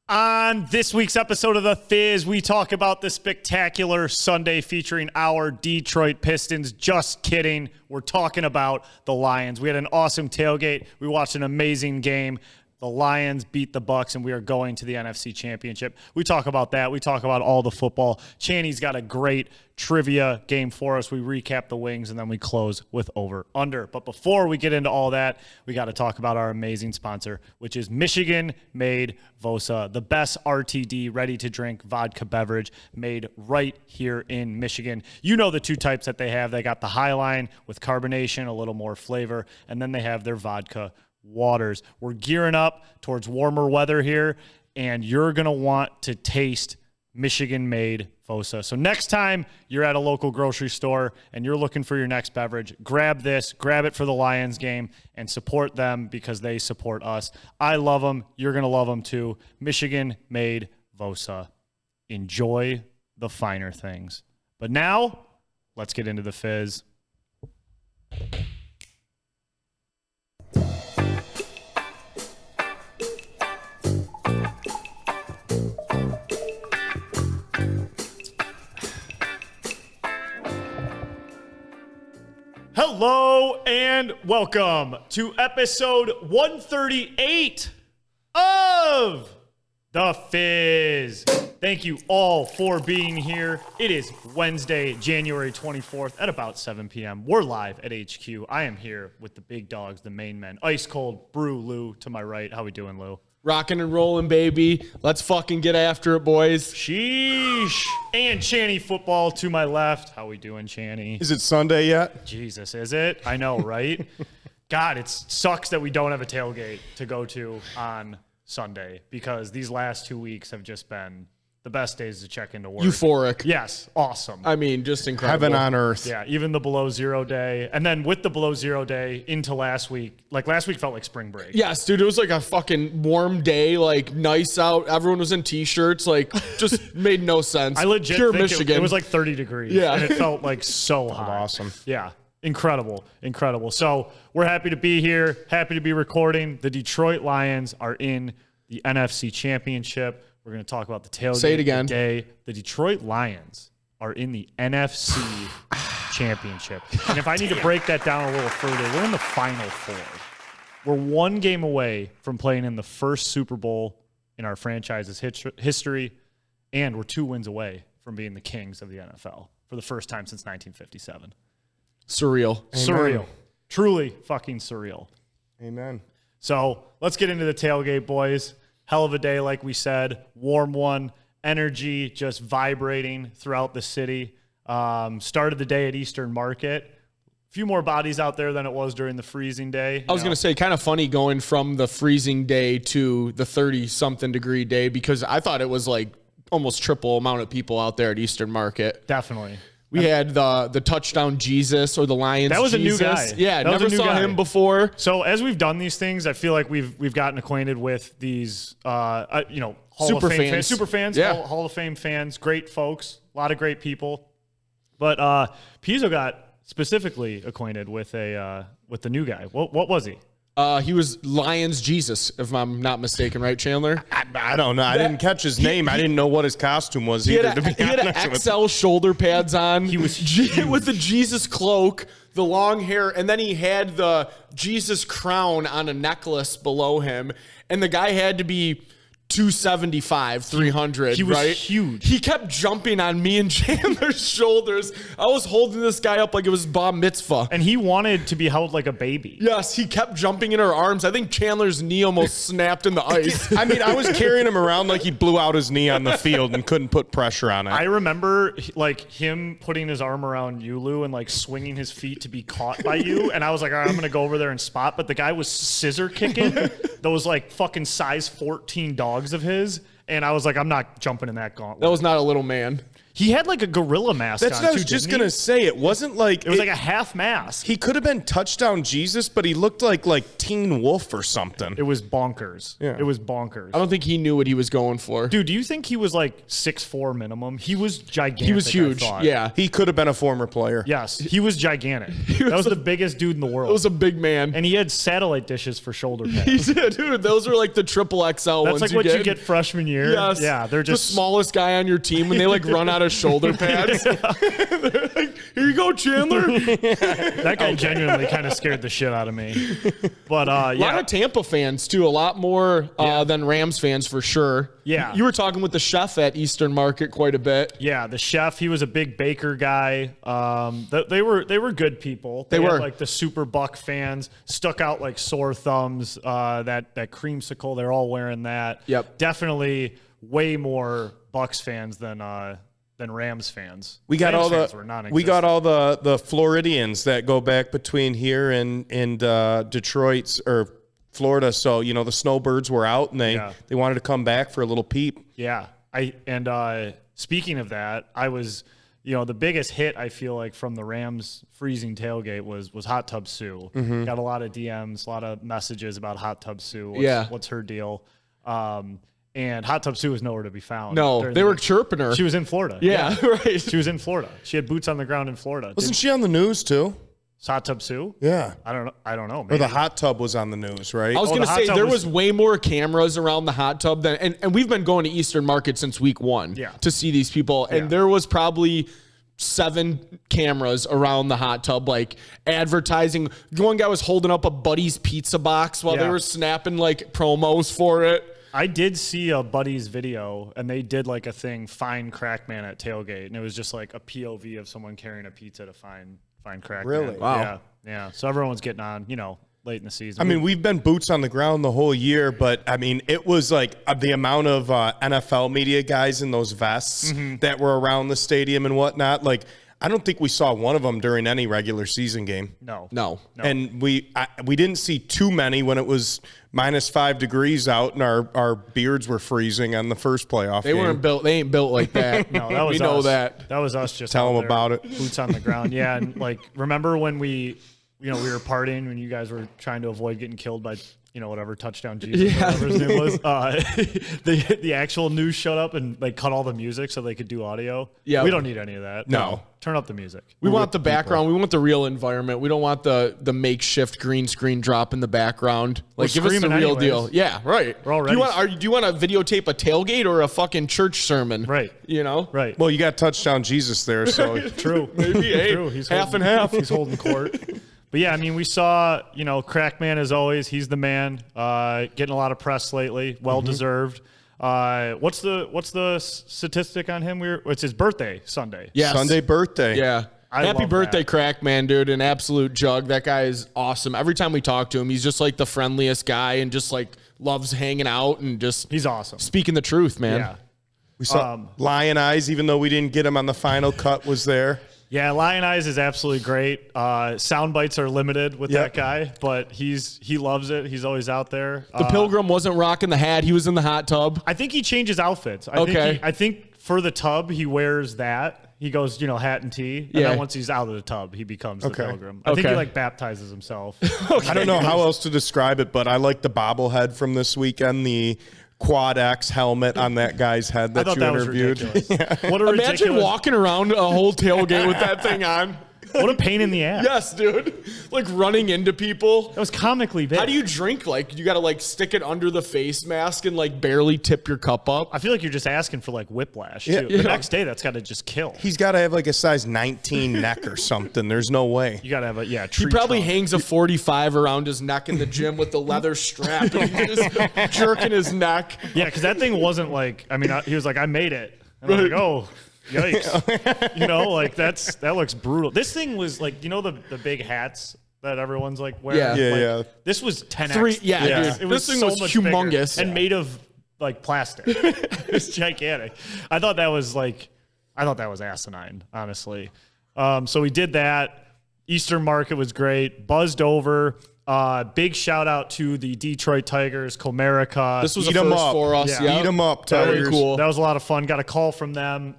On this week's episode of The Fizz, we talk about the spectacular Sunday featuring our Detroit Pistons. Just kidding. We're talking about the Lions. We had an awesome tailgate. We watched an amazing game. The Lions beat the Bucs, and we are going to the NFC Championship. We talk about that. We talk about all the football. Channy's got a great trivia game for us. We recap the wings, and then we close with over-under. But before we get into all that, we got to talk about our amazing sponsor, which is Michigan-made Vosa, the best RTD, ready-to-drink vodka beverage made right here in Michigan. You know the two types that they have. They got the High Line with carbonation, a little more flavor, and then they have their vodka waters. We're gearing up towards warmer weather here, and you're going to want to taste Michigan-made Vosa. So next time you're at a local grocery store and you're looking for your next beverage, grab this, grab it for the Lions game, and support them because they support us. I love them. You're going to love them too. Michigan-made Vosa. Enjoy the finer things. But now, let's get into the Fizz. Hello and welcome to episode 138 of The Fizz. Thank you all for being here. It is Wednesday, January 24th at about 7 p.m. We're live at HQ. I am here with the big dogs, the main men. Ice cold brew Lou to my right. How we doing, Lou? Rocking and rolling, baby. Let's fucking get after it, boys. Sheesh. And Channy football to my left. How we doing, Channy? Is it Sunday yet? Jesus, is it? I know, right? God, it sucks that we don't have a tailgate to go to on Sunday because these last 2 weeks have just been the best days to check into work. Euphoric. Yes, awesome. I mean, just incredible. Heaven on earth. Yeah, even the below zero day. And then with the below zero day into last week, like last week felt like spring break. Yes, dude, it was like a fucking warm day, like nice out. Everyone was in t-shirts, like just made no sense. I legit Pure think Michigan. it was like 30 degrees. Yeah. And it felt like so hot. Awesome. Yeah. Incredible. So we're happy to be here, happy to be recording. The Detroit Lions are in the NFC Championship. We're going to talk about the tailgate. Say it again. Today. The Detroit Lions are in the NFC Championship. And if I need to break that down a little further, we're in the Final Four. We're one game away from playing in the first Super Bowl in our franchise's history, and we're 2 wins away from being the kings of the NFL for the first time since 1957. Surreal. Surreal. Truly fucking surreal. Amen. So let's get into the tailgate, boys. Hell of a day, like we said. Warm one. Energy just vibrating throughout the city. Started the day at Eastern Market. A few more bodies out there than it was during the freezing day. I was going to say, kind of funny going from the freezing day to the 30-something degree day because I thought it was like almost triple amount of people out there at Eastern Market. Definitely. We had the touchdown Jesus or the Lions That was Jesus. a new guy. Yeah, That was never a new saw guy. him before. So as we've done these things, I feel like we've gotten acquainted with these, Hall Super of Fame fans. super fans, Yeah. Hall of Fame fans, great folks, a lot of great people. But Pizzo got specifically acquainted with the new guy. What was he? He was Lions Jesus, if I'm not mistaken, right, Chandler? I don't know. I didn't catch his name. I didn't know what his costume was either, to be He had honest with XL shoulder pads on. He was with the Jesus cloak, the long hair, and then he had the Jesus crown on a necklace below him. And the guy had to be 275, 300, He was right? huge. He kept jumping on me and Chandler's shoulders. I was holding this guy up like it was bar mitzvah. And he wanted to be held like a baby. Yes, he kept jumping in our arms. I think Chandler's knee almost snapped in the ice. I mean, I was carrying him around like he blew out his knee on the field and couldn't put pressure on it. I remember like him putting his arm around you, Lou, and like swinging his feet to be caught by you. And I was like, all right, I'm going to go over there and spot. But the guy was scissor kicking those like fucking size 14 dogs of his. And I was like, I'm not jumping in that gauntlet. That was not a little man. He had like a gorilla mask That's on, what I was too, just didn't he? gonna say. It wasn't like It was like a half mask. he could have been touchdown Jesus, but he looked like Teen Wolf or something. It was bonkers. Yeah. It was bonkers. I don't think he knew what he was going for. Dude, do you think he was like 6'4" minimum? He was gigantic. He was I huge. thought. Yeah. He could have been a former player. Yes, he was gigantic. That was the biggest dude in the world. It was a big man. And he had satellite dishes for shoulder pads. He did, dude. Those are like the triple XL That's ones like what you get freshman year. Yes. Yeah, they're just the smallest guy on your team when they like run out of shoulder pads. They're like, here you go, Chandler. That guy genuinely kind of scared the shit out of me. But A lot of Tampa fans too. A lot more than Rams fans for sure. Yeah. You were talking with the chef at Eastern Market quite a bit. Yeah, the chef, he was a big Baker guy. They were good people. They were. had, like the Super Buck fans stuck out like sore thumbs. That creamsicle, they're all wearing that. Yep. Definitely way more Bucks fans than Rams fans. We got Rams all fans were the non-existent. the Floridians that go back between here and Detroit or Florida. So the snowbirds were out and they wanted to come back for a little peep. Yeah. Speaking of that, I was, the biggest hit I feel like from the Rams freezing tailgate was Hot Tub Sue. Mm-hmm. Got a lot of DMs, a lot of messages about Hot Tub Sue. What's her deal? And Hot Tub Sue was nowhere to be found. No, they were chirping her. She was in Florida. Yeah, right. She was in Florida. She had boots on the ground in Florida. Wasn't she on the news too? Hot Tub Sue? Yeah. I don't know. Or Maybe. the hot tub was on the news, right? I was going the to hot say tub there was- was way more cameras around the hot tub than, and we've been going to Eastern Market since week 1 to see these people, and there was probably 7 cameras around the hot tub, like advertising. One guy was holding up a Buddy's pizza box while they were snapping like promos for it. I did see a Buddy's video, and they did like a thing, find Crackman at tailgate, and it was just like a POV of someone carrying a pizza to find Crackman. Really? Wow. Yeah. So everyone's getting on, late in the season. I mean, we've been boots on the ground the whole year, but I mean, it was like the amount of NFL media guys in those vests that were around the stadium and whatnot. Like, I don't think we saw one of them during any regular season game. No. And we didn't see too many when it was -5 degrees out and our beards were freezing on the first playoff They game. weren't built. They ain't built like that. No, that was we know us. that. That was us just Tell out them there, about it. Boots on the ground. Yeah, and like remember when we were partying when you guys were trying to avoid getting killed by whatever touchdown Jesus, whatever his name was. The actual news showed up and they cut all the music so they could do audio. Yeah. We don't need any of that. No. Turn up the music. We want the background. We want the real environment. We don't want the makeshift green screen drop in the background. Like, give us the screaming real anyways. deal. Yeah, right. We're all Do you ready. want? Do you want to videotape a tailgate or a fucking church sermon? Right. Right. Well, you got touchdown Jesus there, so True. Maybe True. He's half and half. He's holding court. But yeah, I mean, we saw, Crackman as always. He's the man. Getting a lot of press lately. Well deserved. What's the statistic on him? It's his birthday Sunday. Yes. Sunday birthday. Yeah. Happy love birthday, that. Crackman, dude. An absolute jug. That guy is awesome. Every time we talk to him, he's just like the friendliest guy and just like loves hanging out and just He's awesome. speaking the truth, man. Yeah. We saw Lion Eyes, even though we didn't get him on the final cut, was there. Yeah, Lion Eyes is absolutely great. Sound bites are limited with that guy, but he loves it. He's always out there. The Pilgrim wasn't rocking the hat. He was in the hot tub. I think he changes outfits. Okay. I think for the tub he wears that. He goes, hat and tee, and then once he's out of the tub, he becomes the Pilgrim. I think he baptizes himself. I don't know how else to describe it, but I like the bobblehead from this weekend, the Quad X helmet on that guy's head I that thought you that was interviewed. ridiculous. What a Imagine ridiculous, walking around a whole tailgate with that thing on. what a pain in the ass. Yes, dude. Like running into people. That was comically big. How do you drink? Like, you got to like stick it under the face mask and like barely tip your cup up. I feel like you're just asking for like whiplash too. Yeah. The next day, that's got to just kill. He's got to have like a size 19 neck or something. There's no way. You got to have He tree probably trunk. hangs a 45 around his neck in the gym with the leather strap and he's just jerking his neck. Yeah, because that thing wasn't like. I mean, he was like, I made it. And I was like, oh. Yikes. That looks brutal. This thing was like, the big hats that everyone's like wearing? Yeah. Yeah, Like, yeah. This was 10X. Dude. It was This thing so was much bigger humongous. and made of like plastic. It's gigantic. I thought that was asinine, honestly. So we did that. Eastern Market was great. Buzzed over. Big shout out to the Detroit Tigers, Comerica. This was Eat a 'em first up. for us. Yeah. Yeah. Eat 'em up, Very Tigers. cool. That was a lot of fun. Got a call from them.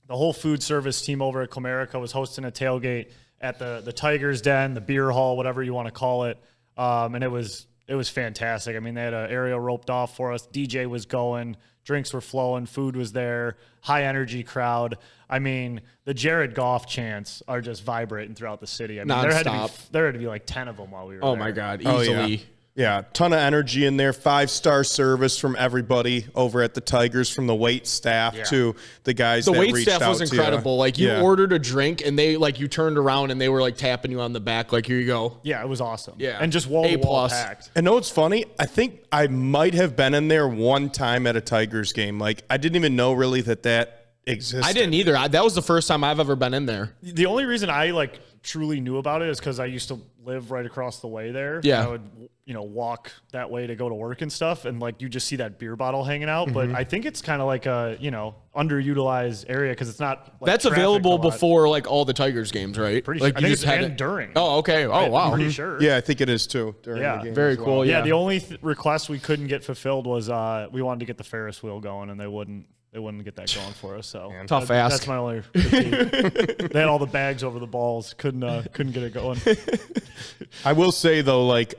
the whole food service team over at Comerica was hosting a tailgate at the Tigers Den, the beer hall, whatever you want to call it. And it was fantastic. I mean, they had an area roped off for us. DJ was going, drinks were flowing, food was there, high energy crowd. I mean, the Jared Goff chants are just vibrating throughout the city. I mean, there had to be like 10 of them while we were there. Oh my God, easily. Yeah, ton of energy in there. 5-star service from everybody over at the Tigers, from the wait staff to the guys. The that wait reached staff was out incredible. To you. Like you ordered a drink and they like you turned around and they were like tapping you on the back, like here you go. Yeah, it was awesome. Yeah, and just wall to wall packed. And know what's funny? I think I might have been in there one time at a Tigers game. Like I didn't even know really that existed. I didn't either. That was the first time I've ever been in there. The only reason I like truly knew about it is because I used to live right across the way there. Yeah. I would, walk that way to go to work and stuff. And like, you just see that beer bottle hanging out. But I think it's kind of like a, underutilized area because it's not. Like, that's available before like all the Tigers games, right? Pretty like sure. I think it's during. Oh, okay. Oh, wow. I'm pretty sure. Yeah, I think it is too. During the game very cool. Yeah. The only request we couldn't get fulfilled was we wanted to get the Ferris wheel going and they wouldn't get that going for us. So tough ask. That's my only critique. They had all the bags over the balls. Couldn't get it going. I will say though, like,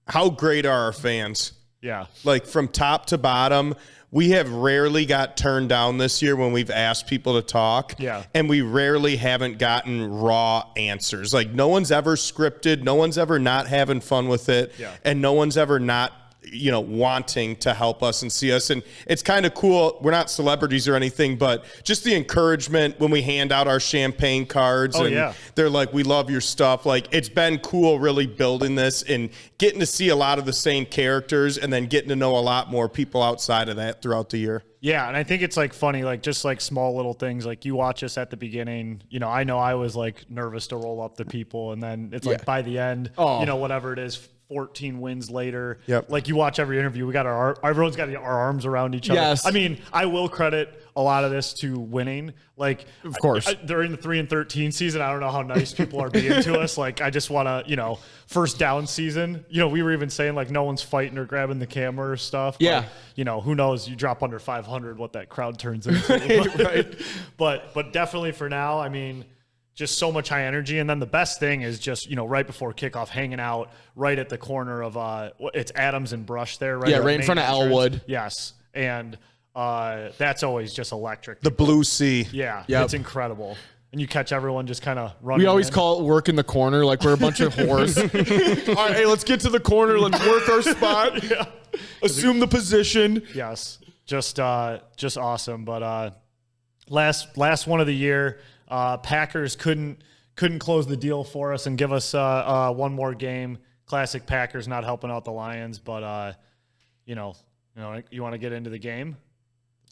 how great are our fans? Yeah. Like from top to bottom, we have rarely got turned down this year when we've asked people to talk. Yeah. And we rarely haven't gotten raw answers. Like no one's ever scripted. No one's ever not having fun with it. Yeah. And no one's ever not wanting to help us and see us. And it's kind of cool. We're not celebrities or anything, but just the encouragement when we hand out our champagne cards they're like, we love your stuff. Like it's been cool really building this and getting to see a lot of the same characters and then getting to know a lot more people outside of that throughout the year. Yeah, and I think it's like funny, like just like small little things. Like you watch us at the beginning, I know I was like nervous to roll up to people, and then it's like by the end, whatever it is, 14 wins later. Yep. Like you watch every interview, we got everyone's got our arms around each other. Yes. I mean, I will credit a lot of this to winning. Like, of course, during the 3-13 season, I don't know how nice people are being to us. Like, I just want to, first down season, we were even saying like no one's fighting or grabbing the camera or stuff. Yeah. But, who knows? You drop under 500, what that crowd turns into. Right. But definitely for now, I mean, just so much high energy. And then the best thing is just, right before kickoff, hanging out right at the corner of it's Adams and Brush there, right? Yeah, right in front of Elwood. Yes. And that's always just electric. The Blue Sea. Yeah, Yep. It's incredible. And you catch everyone just kind of running. We always call it work in the corner, like we're a bunch of whores. All right, hey, let's get to the corner. Let's work our spot. Yeah. Assume the position. Yes, just awesome. But last one of the year, Packers couldn't close the deal for us and give us one more game. Classic Packers not helping out the Lions, but you want to get into the game,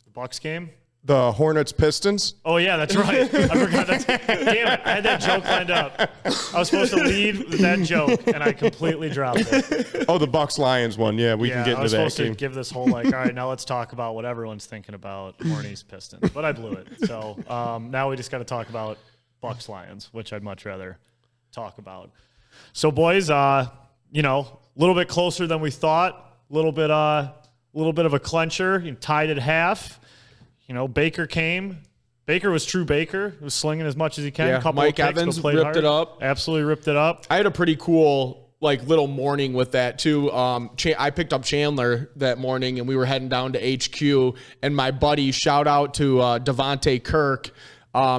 the Bucs game. The Hornets Pistons. Oh yeah, that's right. I forgot that. Damn it! I had that joke lined up. I was supposed to lead with that joke, and I completely dropped it. Oh, the Bucs Lions one. Yeah, we can get into that game. I was supposed to give this whole all right, now let's talk about what everyone's thinking about Hornets Pistons, but I blew it. So now we just got to talk about Bucs Lions, which I'd much rather talk about. So boys, a little bit closer than we thought. A little bit of a clincher. Tied at half. Baker came. Baker was true Baker. He was slinging as much as he can. Yeah, Mike Evans ripped it up. Absolutely ripped it up. I had a pretty cool little morning with that too. I picked up Chandler that morning and we were heading down to HQ, and my buddy, shout out to Devontae Kirk,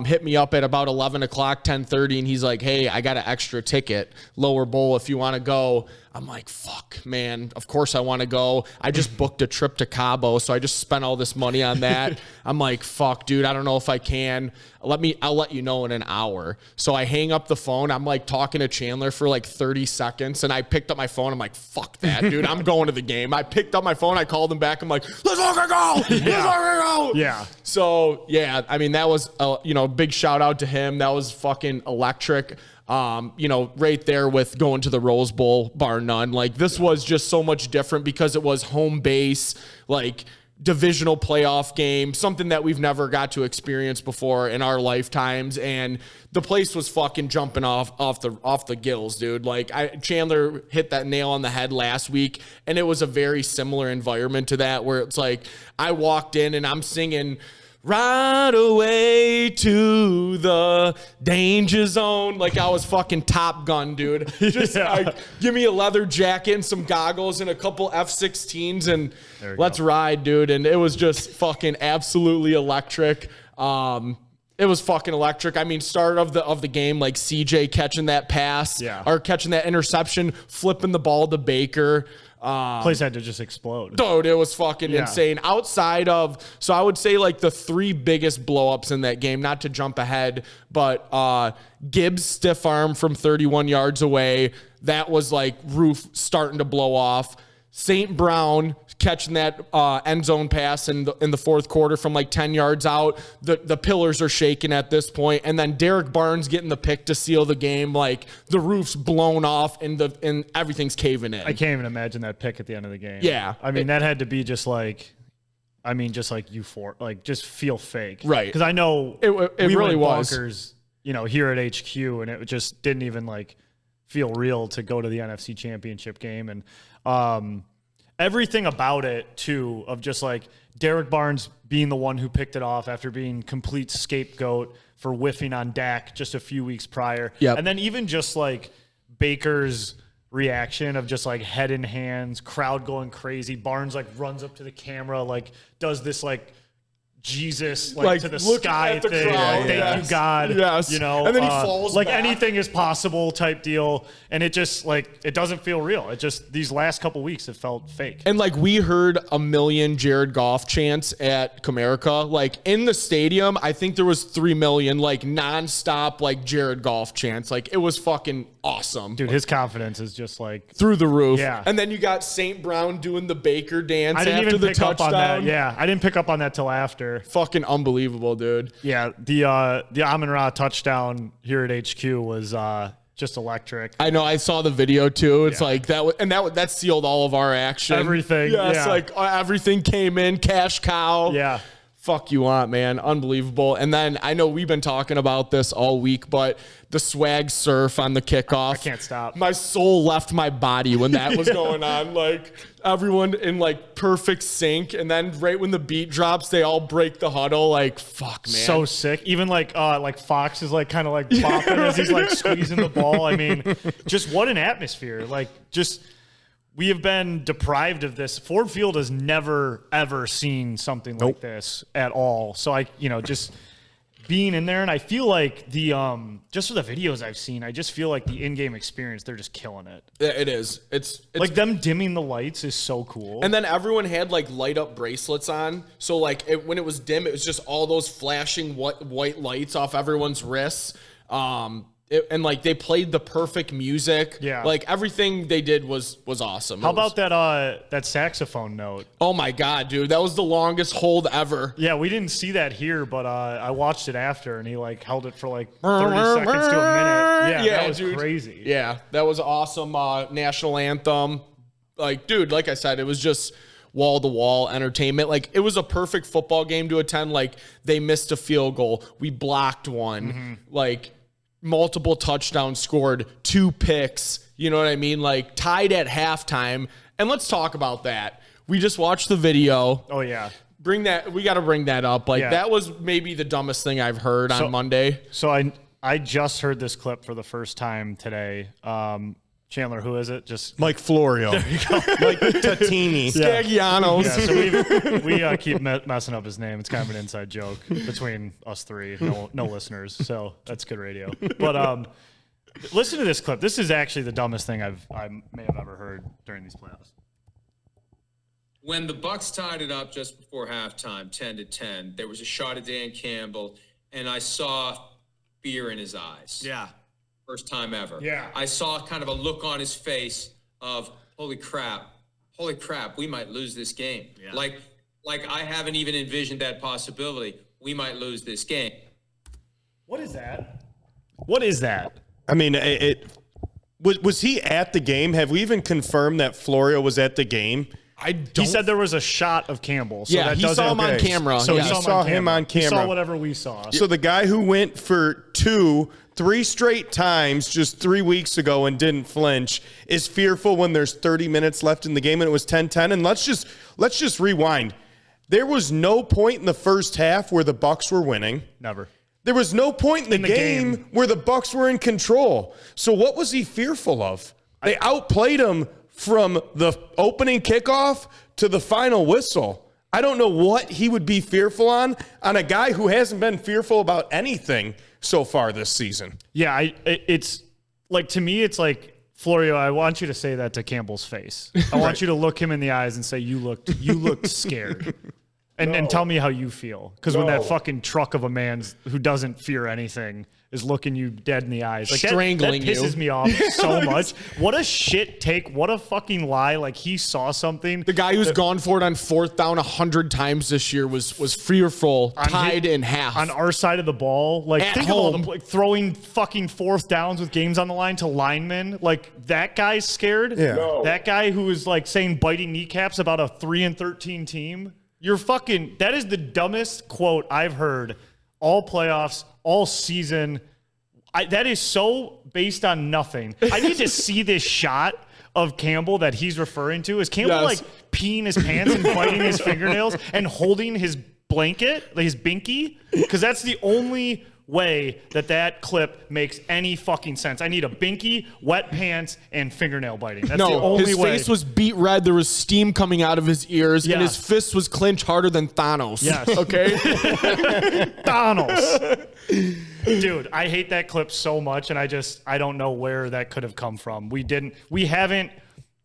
hit me up at about 11 o'clock, 10:30, and he's like, hey, I got an extra ticket, lower bowl if you want to go. I'm like, fuck, man, of course I want to go. I just booked a trip to Cabo, so I just spent all this money on that. I'm like, fuck, dude, I don't know if I can. I'll let you know in an hour. So I hang up the phone. I'm like talking to Chandler for like 30 seconds, and I picked up my phone. I'm like, fuck that, dude. I'm going to the game. I picked up my phone. I called him back. I'm like, let's fucking go. Let's fucking go. Yeah. So, yeah, I mean, that was, big shout out to him. That was fucking electric. Right there with going to the Rose Bowl, bar none. Like, this was just so much different because it was home base, like divisional playoff game, something that we've never got to experience before in our lifetimes. And the place was fucking jumping off the gills, dude. Like, Chandler hit that nail on the head last week, and it was a very similar environment to that, where it's like I walked in and I'm singing Right away to the danger zone. Like I was fucking Top Gun, dude. Just give me a leather jacket and some goggles and a couple F-16s and let's ride, dude. And it was just fucking absolutely electric. It was fucking electric. I mean, start of the game, like CJ catching that pass or catching that interception, flipping the ball to Baker. Place had to just explode. Dude, it was fucking insane. Outside of, so I would say like the 3 biggest blowups in that game, not to jump ahead, but Gibbs stiff arm from 31 yards away. That was like roof starting to blow off. St. Brown catching that end zone pass in the fourth quarter from like 10 yards out. The pillars are shaking at this point. And then Derek Barnes getting the pick to seal the game. Like the roof's blown off and everything's caving in. I can't even imagine that pick at the end of the game. Yeah. I mean, that had to be just like, euphoric, like just feel fake. Right. Because I know it we really went was. bonkers, here at HQ, and it just didn't even like feel real to go to the NFC Championship game. And everything about it, too, of just like Derek Barnes being the one who picked it off after being complete scapegoat for whiffing on Dak just a few weeks prior. Yep. And then even just like Baker's reaction of just like head in hands, crowd going crazy. Barnes like runs up to the camera, like does this like Jesus like to the sky at the thing. crowd. Thank you, God. Yes. And then he falls like back. anything is possible type deal. And it just like it doesn't feel real. It just these last couple weeks it felt fake. And like we heard a million Jared Goff chants at Comerica. Like in the stadium, I think there was 3 million like nonstop like Jared Goff chants. Like it was fucking awesome. Dude, his confidence is just like through the roof. Yeah. And then you got St. Brown doing the Baker dance I didn't after even the pick touchdown. up on that. Yeah. I didn't pick up on that till after. Fucking unbelievable, dude. Yeah, the Amon-Ra touchdown here at HQ was just electric. I know. I saw the video too. It's like that, and that sealed all of our action. Everything. Yeah, Yeah. it's like everything came in. Cash cow. Yeah. Fuck you want, man. Unbelievable. And then I know we've been talking about this all week, but the swag surf on the kickoff. I can't stop. My soul left my body when that was going on. Like everyone in like perfect sync. And then right when the beat drops, they all break the huddle. Like, fuck, man. So sick. Even like Fox is like kind of like bopping as he's like squeezing the ball. I mean, just what an atmosphere. Like just we have been deprived of this. Ford Field has never, ever seen something like this at all. So just being in there, and I feel like the just for the videos I've seen, I just feel like the in-game experience, they're just killing it. It is. It's like them dimming the lights is so cool. And then everyone had like light up bracelets on. So like when it was dim, it was just all those flashing white lights off everyone's wrists. And like they played the perfect music. Yeah. Like everything they did was awesome. How about that saxophone note? Oh my God, dude. That was the longest hold ever. Yeah, we didn't see that here, but I watched it after and he like held it for like 30 seconds to a minute. Yeah, that was dude. crazy. Yeah, that was awesome. National anthem. Like, dude, like I said, it was just wall-to-wall entertainment. Like, it was a perfect football game to attend. Like, they missed a field goal. We blocked one. Mm-hmm. Like, multiple touchdowns scored, 2 picks, you know what I mean? Like tied at halftime. And let's talk about that. We just watched the video. Oh yeah. We got to bring that up. Like that was maybe the dumbest thing I've heard on Monday. So I just heard this clip for the first time today. Chandler, who is it? Just Mike Florio. There you go. Mike Tatini. Scagianos. Yeah, so we keep messing up his name. It's kind of an inside joke between us three. No listeners, so that's good radio. But listen to this clip. This is actually the dumbest thing I may have ever heard during these playoffs. When the Bucs tied it up just before halftime, 10-10, there was a shot at Dan Campbell, and I saw fear in his eyes. Yeah. First time ever. Yeah. I saw kind of a look on his face of, holy crap, we might lose this game. Yeah. Like I haven't even envisioned that possibility. We might lose this game. What is that? What is that? I mean, was he at the game? Have we even confirmed that Florio was at the game? He said there was a shot of Campbell. So that he saw him on camera. So he saw him on camera. He saw whatever we saw. So the guy who went for 3 straight times just 3 weeks ago and didn't flinch is fearful when there's 30 minutes left in the game and it was 10-10. And let's just rewind. There was no point in the first half where the Bucs were winning. Never. There was no point in the game where the Bucs were in control. So what was he fearful of? They outplayed him from the opening kickoff to the final whistle. I don't know what he would be fearful on a guy who hasn't been fearful about anything so far this season. Yeah, it's like, to me, it's like, Florio, I want you to say that to Campbell's face. I want you to look him in the eyes and say, you looked scared. And tell me how you feel. Because when that fucking truck of a man who doesn't fear anything is looking you dead in the eyes, like strangling that pisses me off so much. What a shit take. What a fucking lie. Like, he saw something. The guy who's gone for it on 4th down 100 times this year was fearful, tied in half. On our side of the ball. Like, At think home. of all the, like, throwing fucking 4th downs with games on the line to linemen. Like, that guy's scared. Yeah. No. That guy who is, like, saying biting kneecaps about a 3-13 team. You're fucking, that is the dumbest quote I've heard all playoffs, all season. That is so based on nothing. I need to see this shot of Campbell that he's referring to. Is Campbell like peeing his pants and biting his fingernails and holding his blanket, his binky? Because that's the only way that clip makes any fucking sense. I need a binky, wet pants, and fingernail biting. That's the only way. His face was beat red. There was steam coming out of his ears, and his fist was clenched harder than Thanos. Yes. Okay? Thanos. Dude, I hate that clip so much, and I don't know where that could have come from. We haven't,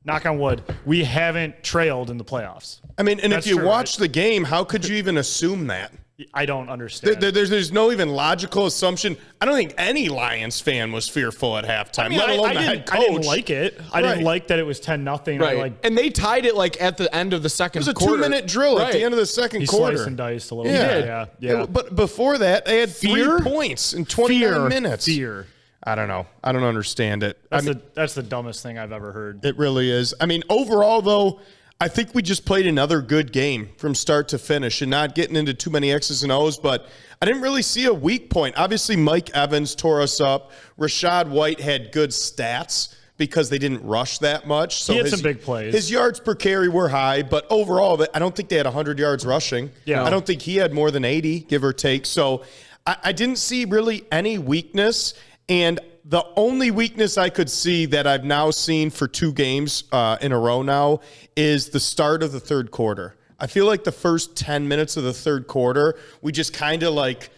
knock on wood, we haven't trailed in the playoffs. I mean, and That's if you true, watch the game, how could you even assume that? I don't understand. There's no even logical assumption. I don't think any Lions fan was fearful at halftime, let alone the head coach. I didn't like it. I didn't like that it was 10-0. Right. And they tied it like at the end of the second quarter. It was a 2-minute drill at the end of the second quarter. Sliced and diced a little bit. Yeah. But before that, they had 3 points in 29 minutes. Fear. I don't know. I don't understand it. That's the dumbest thing I've ever heard. It really is. I mean, overall, though, I think we just played another good game from start to finish and not getting into too many X's and O's, but I didn't really see a weak point. Obviously, Mike Evans tore us up. Rashad White had good stats because they didn't rush that much. So he had some big plays. His yards per carry were high, but overall, I don't think they had 100 yards rushing. Yeah. I don't think he had more than 80, give or take. So I didn't see really any weakness, and the only weakness I could see that I've now seen for 2 games in a row now is the start of the third quarter. I feel like the first 10 minutes of the third quarter, we just kind of like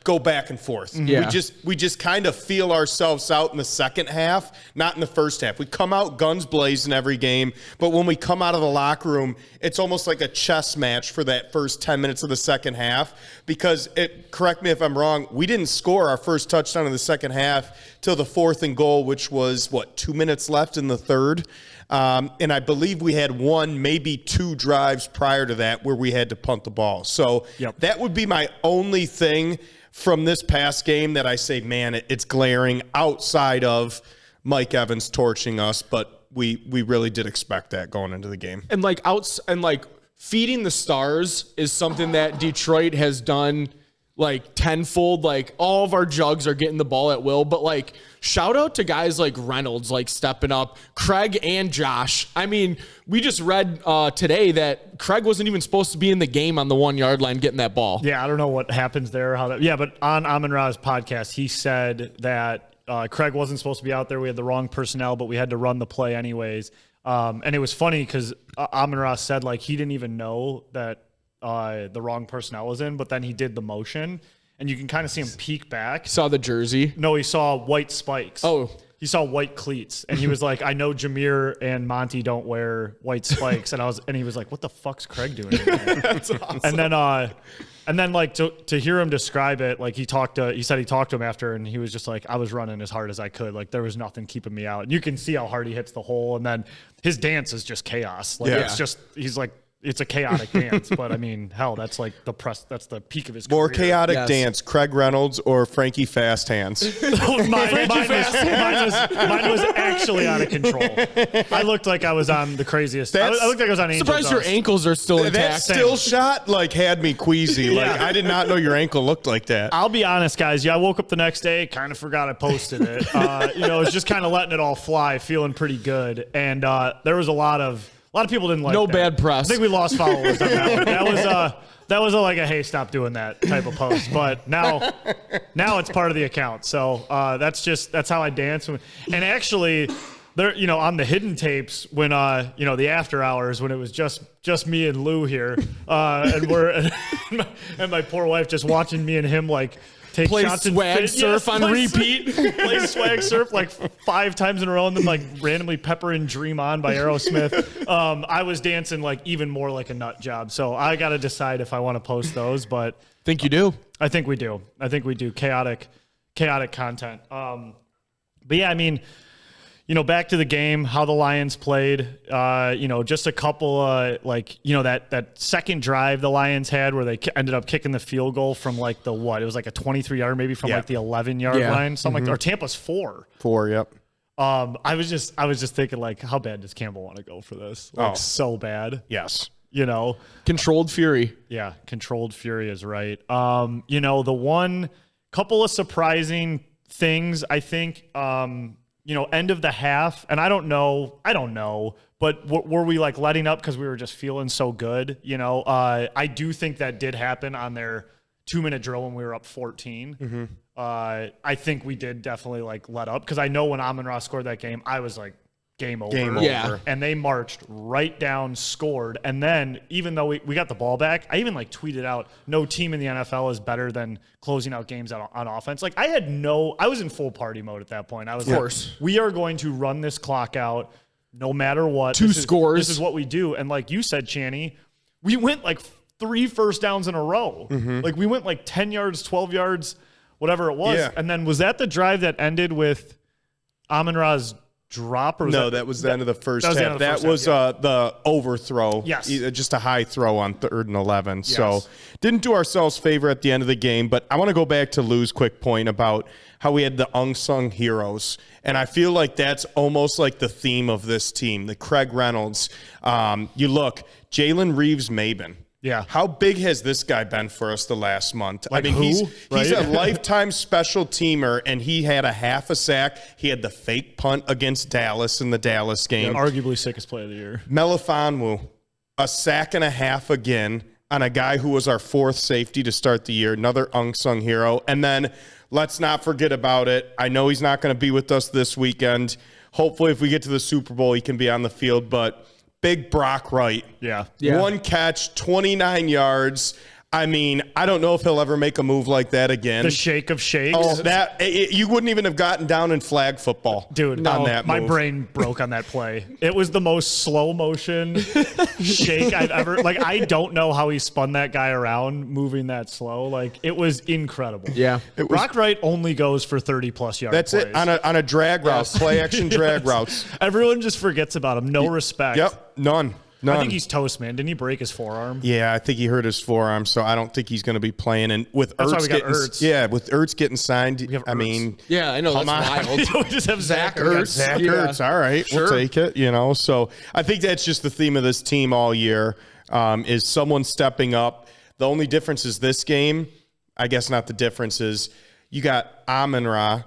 go back and forth. Yeah. We just kind of feel ourselves out in the second half, not in the first half. We come out guns blazing every game, but when we come out of the locker room, it's almost like a chess match for that first 10 minutes of the second half because correct me if I'm wrong, we didn't score our first touchdown in the second half till the 4th and goal, which was 2 minutes left in the third. And I believe we had 1, maybe 2 drives prior to that where we had to punt the ball. So that would be my only thing from this past game that I say, man, it's glaring outside of Mike Evans torching us, but we really did expect that going into the game. And feeding the stars is something that Detroit has done like tenfold. Like all of our jugs are getting the ball at will, but like shout out to guys like Reynolds, like stepping up, Craig and Josh. I mean, we just read today that Craig wasn't even supposed to be in the game on the 1 yard line getting that ball. Yeah, I don't know what happens there. But on Amon-Ra's podcast, he said that Craig wasn't supposed to be out there. We had the wrong personnel, but we had to run the play anyways. And it was funny because Amon-Ra said like he didn't even know that the wrong personnel was in, but then he did the motion, and you can kind of see him peek back. Saw the jersey. No, he saw white spikes. Oh. He saw white cleats, and he was like, I know Jameer and Monty don't wear white spikes. And he was like, what the fuck's Craig doing? That's awesome. And then like to hear him describe it, like he said he talked to him after, and he was just like, I was running as hard as I could. Like there was nothing keeping me out. And you can see how hard he hits the hole. And then his dance is just chaos. Like it's just, he's like, it's a chaotic dance, but I mean, hell, that's like that's the peak of his career. More chaotic dance, Craig Reynolds or Frankie Fast Hands? Mine was actually out of control. I looked like I was on the craziest. I looked like I was on Angel Surprised Dust. your ankles are still intact. That still shot like had me queasy. Like I did not know your ankle looked like that. I'll be honest, guys. Yeah, I woke up the next day, kind of forgot I posted it. I was just kind of letting it all fly, feeling pretty good. And there was a lot of A lot of people didn't like No that. bad press. I think we lost followers on that one. That was like a hey, stop doing that type of post. But now it's part of the account. So that's how I dance. And actually, there, on the hidden tapes when the after hours when it was just me and Lou here, and my poor wife just watching me and him like take play shots swag and surf on repeat. Play swag surf like 5 times in a row and then like randomly pepper in Dream On by Aerosmith. I was dancing like even more like a nut job. So I got to decide if I want to post those, but think you do. I think we do. Chaotic content. But yeah, I mean, back to the game, how the Lions played, just a couple, that second drive the Lions had where they ended up kicking the field goal from like it was like a 23-yard, maybe from like the 11-yard line, something like that. Or Tampa's 4. 4, yep. I was just thinking like, how bad does Campbell want to go for this? Like so bad. Yes. Controlled fury. Yeah. Controlled fury is right. The one couple of surprising things, I think, end of the half, and I don't know, but were we like letting up because we were just feeling so good? I do think that did happen on their 2-minute drill when we were up 14. Mm-hmm. I think we did definitely like let up because I know when Amon-Ra scored that game, I was like, game over. Yeah. And they marched right down, scored. And then even though we got the ball back, I even like tweeted out, no team in the NFL is better than closing out games on offense. Like I was in full party mode at that point. I was of course. Like, we are going to run this clock out no matter what. Two scores. This is what we do. And like you said, Channy, we went like 3 first downs in a row. Mm-hmm. Like we went like 10 yards, 12 yards, whatever it was. Yeah. And then was that the drive that ended with Amon-Ra's drop? Or that was the end of the first half. That was the overthrow. Yes. Just a high throw on 3rd and 11. Yes. So didn't do ourselves favor at the end of the game, but I want to go back to Lou's quick point about how we had the unsung heroes. And I feel like that's almost like the theme of this team, the Craig Reynolds. You look, Jalen Reeves-Maybin. Yeah. How big has this guy been for us the last month? Like he's right? a lifetime special teamer, and he had a half a sack. He had the fake punt against Dallas in the Dallas game. Yeah, arguably sickest play of the year. Melifonwu, a sack and a half again on a guy who was our 4th safety to start the year, another unsung hero. And then let's not forget about it. I know he's not going to be with us this weekend. Hopefully, if we get to the Super Bowl, he can be on the field, but big Brock Wright. Yeah. 1 catch, 29 yards. I mean, I don't know if he'll ever make a move like that again. The shake of shakes. Oh, you wouldn't even have gotten down in flag football. Dude, on that my move. brain broke on that play. It was the most slow motion shake I've ever. Like, I don't know how he spun that guy around moving that slow. Like, it was incredible. Yeah. Brock Wright only goes for 30+ yards. That's plays. it on a drag route, play action drag routes. Everyone just forgets about him. No respect. Yep, none. I think he's toast, man. Didn't he break his forearm? Yeah, I think he hurt his forearm, so I don't think he's going to be playing. And with Ertz Ertz getting signed, I mean, yeah, I know that's wild. We just have Zach Ertz. Zach Ertz, all right, sure. We'll take it. So I think that's just the theme of this team all year is someone stepping up. The only difference is this game. I guess not the difference is you got Amon-Ra,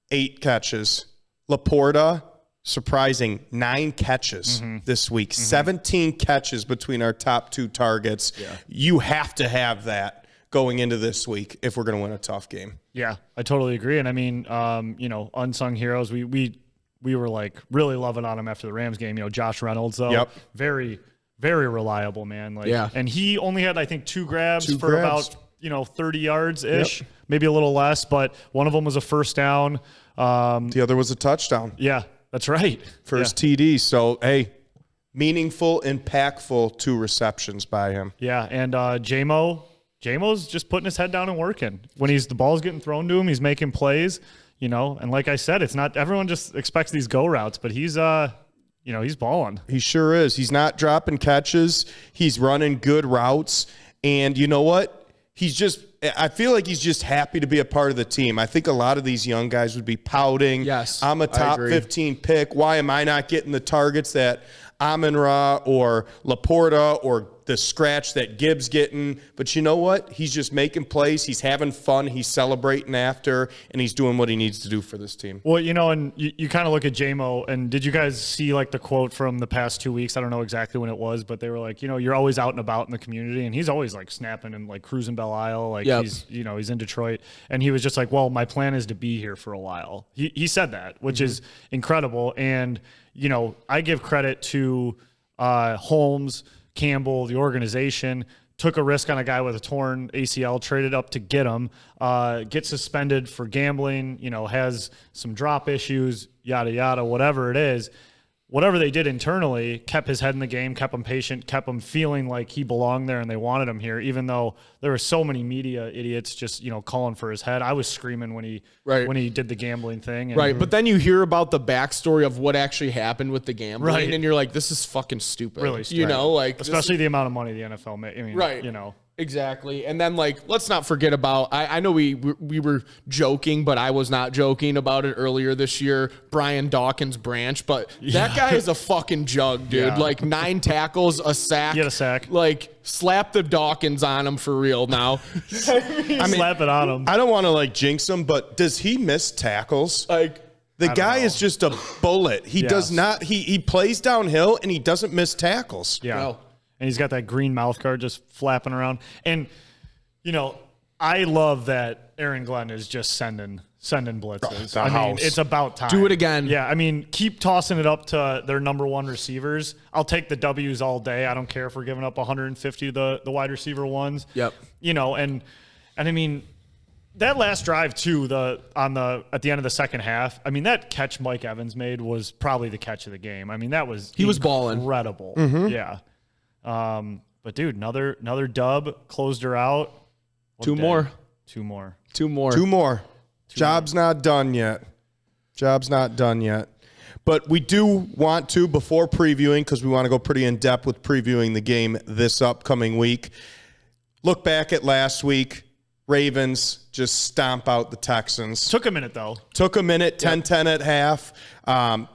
8 catches, Laporta. Surprising 9 catches this week, 17 catches between our top 2 targets. Yeah. You have to have that going into this week if we're going to win a tough game. Yeah, I totally agree. And I mean, unsung heroes, we were like really loving on him after the Rams game. Josh Reynolds, though, very, very reliable, man. Like, yeah. And he only had, I think, 2 grabs about 30 yards ish, maybe a little less, but one of them was a first down. The other was a touchdown. Yeah. That's right. First TD. So, hey, meaningful, impactful 2 receptions by him. Yeah, and Jamo's just putting his head down and working. When the ball's getting thrown to him, he's making plays, and like I said, it's not everyone just expects these go routes, but he's he's balling. He sure is. He's not dropping catches. He's running good routes. And you know what? I feel like he's just happy to be a part of the team. I think a lot of these young guys would be pouting. Yes, I'm a top 15 pick. Why am I not getting the targets that Amon-Ra or Laporta or the scratch that Gibbs getting. But you know what? He's just making plays. He's having fun. He's celebrating after, and he's doing what he needs to do for this team. Well, and you kind of look at J-Mo, and did you guys see like the quote from the past 2 weeks? I don't know exactly when it was, but they were like, you're always out and about in the community, and he's always like snapping and like cruising Belle Isle, like he's in Detroit, and he was just like, well, my plan is to be here for a while. He said that, which is incredible, and I give credit to Holmes, Campbell, the organization. Took a risk on a guy with a torn ACL, traded up to get him, get suspended for gambling, has some drop issues, yada, yada, whatever it is. Whatever they did internally kept his head in the game, kept him patient, kept him feeling like he belonged there and they wanted him here, even though there were so many media idiots just, calling for his head. I was screaming when he did the gambling thing. And, but then you hear about the backstory of what actually happened with the gambling, and you're like, this is fucking stupid. Really stupid. Especially the amount of money the NFL made. Exactly. And then, let's not forget about, I know we were joking, but I was not joking about it earlier this year, Brian Dawkins Branch, but that guy is a fucking jug, dude. Yeah. 9 tackles, a sack. He had a sack. Slap the Dawkins on him for real now. Slap it on him. I don't want to jinx him, but does he miss tackles? The guy is just a bullet. He does not, he plays downhill and he doesn't miss tackles. Yeah. No. And he's got that green mouth guard just flapping around. And, I love that Aaron Glenn is just sending blitzes. It's about time. Do it again. Yeah, keep tossing it up to their number one receivers. I'll take the W's all day. I don't care if we're giving up 150 to the wide receiver ones. Yep. And that last drive too, at the end of the second half, that catch Mike Evans made was probably the catch of the game. He was balling. Incredible. Mm-hmm. Yeah. But dude, another dub, closed her out. Two more. Job's not done yet. But we do want to, before previewing, because we want to go pretty in-depth with previewing the game this upcoming week, look back at last week. Ravens just stomp out the Texans. Took a minute, though. 10-10 at half.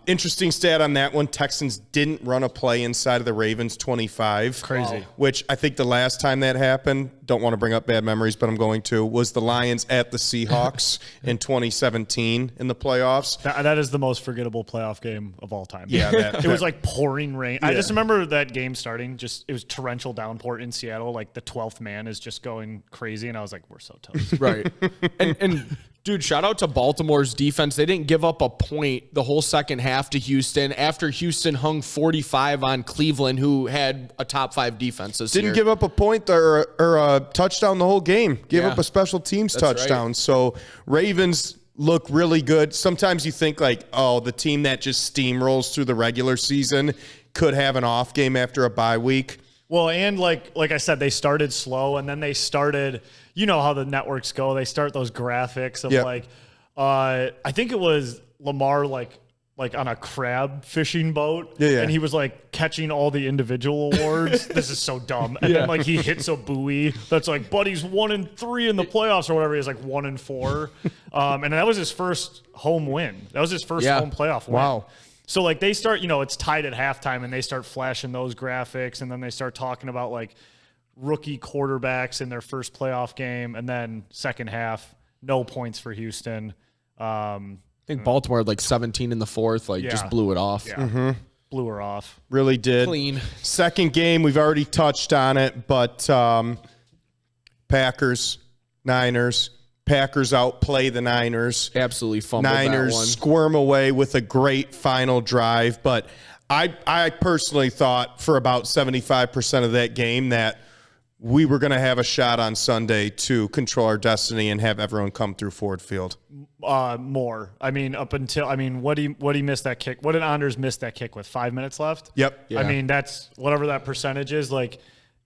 Interesting stat on that one. Texans didn't run a play inside of the Ravens 25. Crazy. Which I think the last time that happened, don't want to bring up bad memories, but I'm going to, was the Lions at the Seahawks in 2017 in the playoffs. That is the most forgettable playoff game of all time. Yeah. It was pouring rain. Yeah. I just remember that game starting, it was torrential downpour in Seattle. The 12th man is just going crazy, and I was like, we're so toast. Right. And dude, shout out to Baltimore's defense. They didn't give up a point the whole second half to Houston after Houston hung 45 on Cleveland, who had a top 5 defense this year. Didn't give up a point or a touchdown the whole game. Gave up a special teams touchdown. Right. So Ravens look really good. Sometimes you think the team that just steamrolls through the regular season could have an off game after a bye week. Well, and like I said, they started slow, and then they started, how the networks go. They start those graphics of I think it was Lamar on a crab fishing boat, and he was catching all the individual awards. This is so dumb. And then he hits a buoy that's but he's 1-3 in the playoffs or whatever. He's 1-4, and that was his first home win. That was his first home playoff win. Wow. So they start, it's tied at halftime, and they start flashing those graphics, and then they start talking about rookie quarterbacks in their first playoff game, and then second half, no points for Houston. I think Baltimore had 17 in the fourth, just blew it off. Yeah. Mm-hmm. Blew her off. Really did. Clean. Second game, we've already touched on it, but Packers, Niners. Packers outplay the Niners. Absolutely fumbled Niners that one. Squirm away with a great final drive. But I personally thought for about 75% of that game that we were going to have a shot on Sunday to control our destiny and have everyone come through Ford Field. More. Up until what do you miss that kick? What did Anders miss that kick with 5 minutes left? Yep. Yeah. That's whatever that percentage is.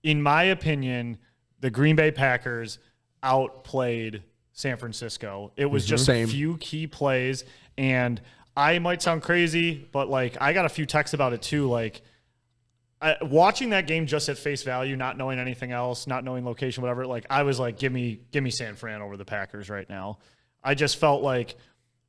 In my opinion, the Green Bay Packers outplayed San Francisco. It was just a few key plays, and I might sound crazy, but I got a few texts about it too. Watching that game just at face value, not knowing anything else, not knowing location, whatever. I was give me San Fran over the Packers right now. I just felt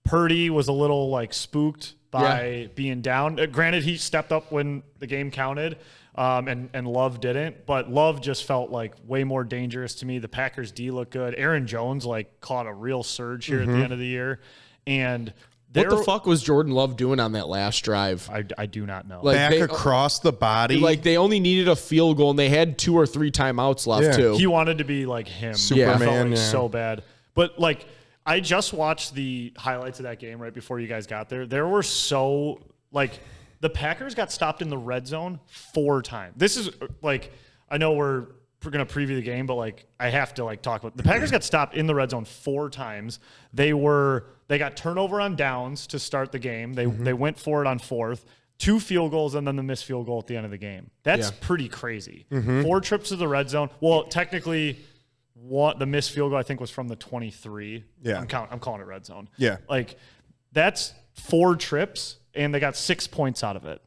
Purdy was a little spooked by being down. Granted, he stepped up when the game counted. and Love didn't. But Love just felt like way more dangerous to me. The Packers D looked good. Aaron Jones like caught a real surge here at the end of the year, and what the fuck was Jordan Love doing on that last drive? I do not know. Like back across the body. Like they only needed a field goal and they had 2 or 3 timeouts left too. He wanted to be like him. Superman, I felt like so bad. But like I just watched the highlights of that game right before you guys got there. There were so like the Packers got stopped in the red zone 4 times. This is like I know we're going to preview the game, but like I have to like talk about the Packers got stopped in the red zone 4 times. They got turnover on downs to start the game. They went for it on 4th, 2 field goals, and then the missed field goal at the end of the game. That's pretty crazy. 4 trips to the red zone. Well, technically, the missed field goal I think was from the 23. Yeah, I'm calling it red zone. Yeah, like that's 4 trips, and they got 6 points out of it.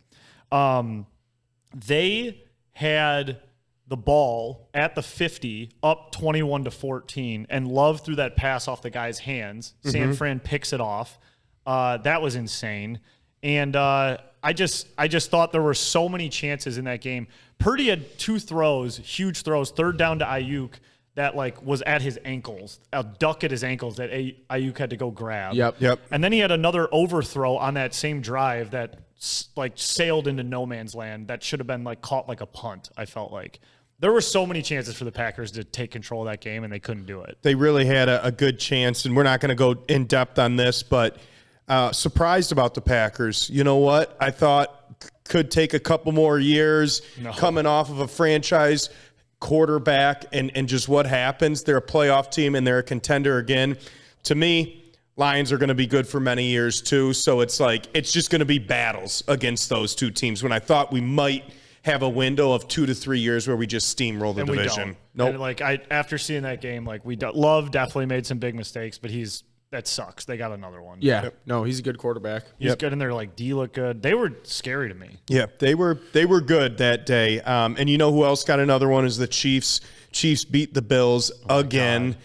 They had the ball at the 50, up 21-14, and Love threw that pass off the guy's hands. San Fran picks it off. That was insane. And I just thought there were so many chances in that game. Purdy had 2 throws, huge throws, 3rd down to Ayuk that like was at his ankles, a duck at his ankles that Ayuk had to go grab. Yep. And then he had another overthrow on that same drive that like sailed into no man's land that should have been like caught like a punt. I felt like. There were so many chances for the Packers to take control of that game, and they couldn't do it. They really had a good chance, and we're not going to go in depth on this, but surprised about the Packers. You know what? I thought could take a couple more years coming off of a franchise quarterback and just what happens. They're a playoff team, and they're a contender again. To me, Lions are going to be good for many years too, so it's like it's just going to be battles against those 2 teams when I thought we might – have a window of 2 to 3 years where we just steamroll the division. Nope. Like after seeing that game, like Love definitely made some big mistakes, but that sucks. They got another one. Yeah. Yep. No, he's a good quarterback. He's good, and they're like D look good. They were scary to me. Yeah, they were good that day. And you know who else got another one is the Chiefs. Chiefs beat the Bills again.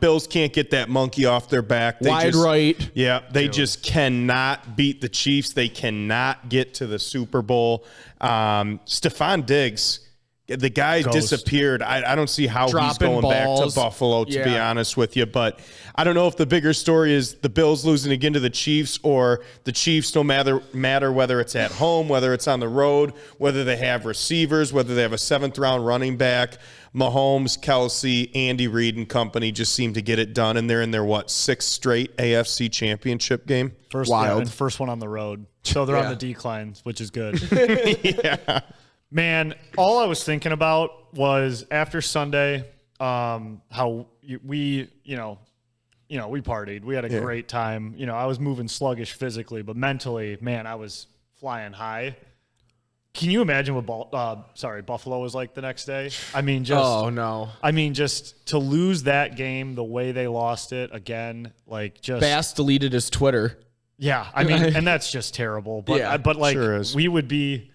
Bills can't get that monkey off their back. Right. Yeah, they just cannot beat the Chiefs. They cannot get to the Super Bowl. Stephon Diggs, the guy disappeared. I don't see how he's going back to Buffalo, to be honest with you. But I don't know if the bigger story is the Bills losing again to the Chiefs or the Chiefs, no matter whether it's at home, whether it's on the road, whether they have receivers, whether they have a 7th-round running back. Mahomes, Kelsey, Andy Reid and company just seem to get it done, and they're in their, 6th straight AFC championship game? First one on the road. So they're on the decline, which is good. Yeah. Man, all I was thinking about was after Sunday, how we partied. We had a great time. You know, I was moving sluggish physically, but mentally, man, I was flying high. Can you imagine what Buffalo was like the next day? I mean, just to lose that game the way they lost it again, like just Bass deleted his Twitter. Yeah, I mean, and that's just terrible. But but like sure is. we would be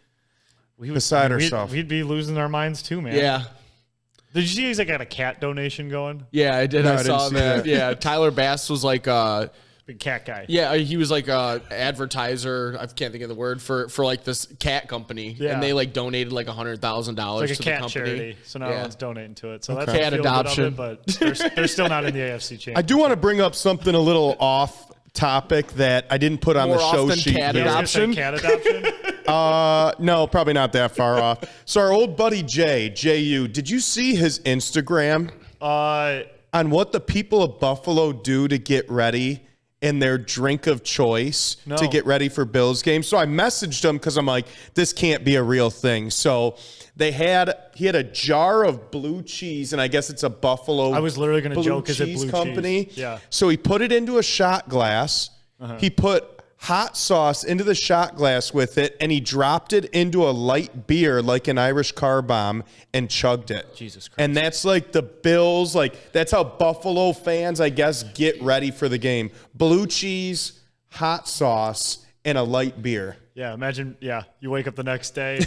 beside ourselves. We'd be losing our minds too, man. Yeah. Did you see he's like got a cat donation going? Yeah, I did. No, I saw that. Yeah, Tyler Bass was like big cat guy. Yeah, he was like a advertiser. I can't think of the word for like this cat company, and they like donated like $100,000 to the cat company. charity. So now everyone's donating to it. So that's cat adoption. But they're still not in the AFC championship. I do want to bring up something a little off topic that I didn't put on the show sheet. Cat here. adoption. Cat adoption. No, probably not that far off. So our old buddy JU, did you see his Instagram on what the people of Buffalo do to get ready in their drink of choice to get ready for Bills games? So I messaged him because I'm like, this can't be a real thing. So he had a jar of blue cheese, and I guess it's a Buffalo. I was literally going to joke, is it blue company? Cheese? Yeah. So he put it into a shot glass. He put hot sauce into the shot glass with it, and he dropped it into a light beer like an Irish car bomb and chugged it. Jesus Christ. And that's like the Bills, like that's how Buffalo fans, I guess, get ready for the game. Blue cheese, hot sauce, and a light beer. Yeah, imagine, you wake up the next day,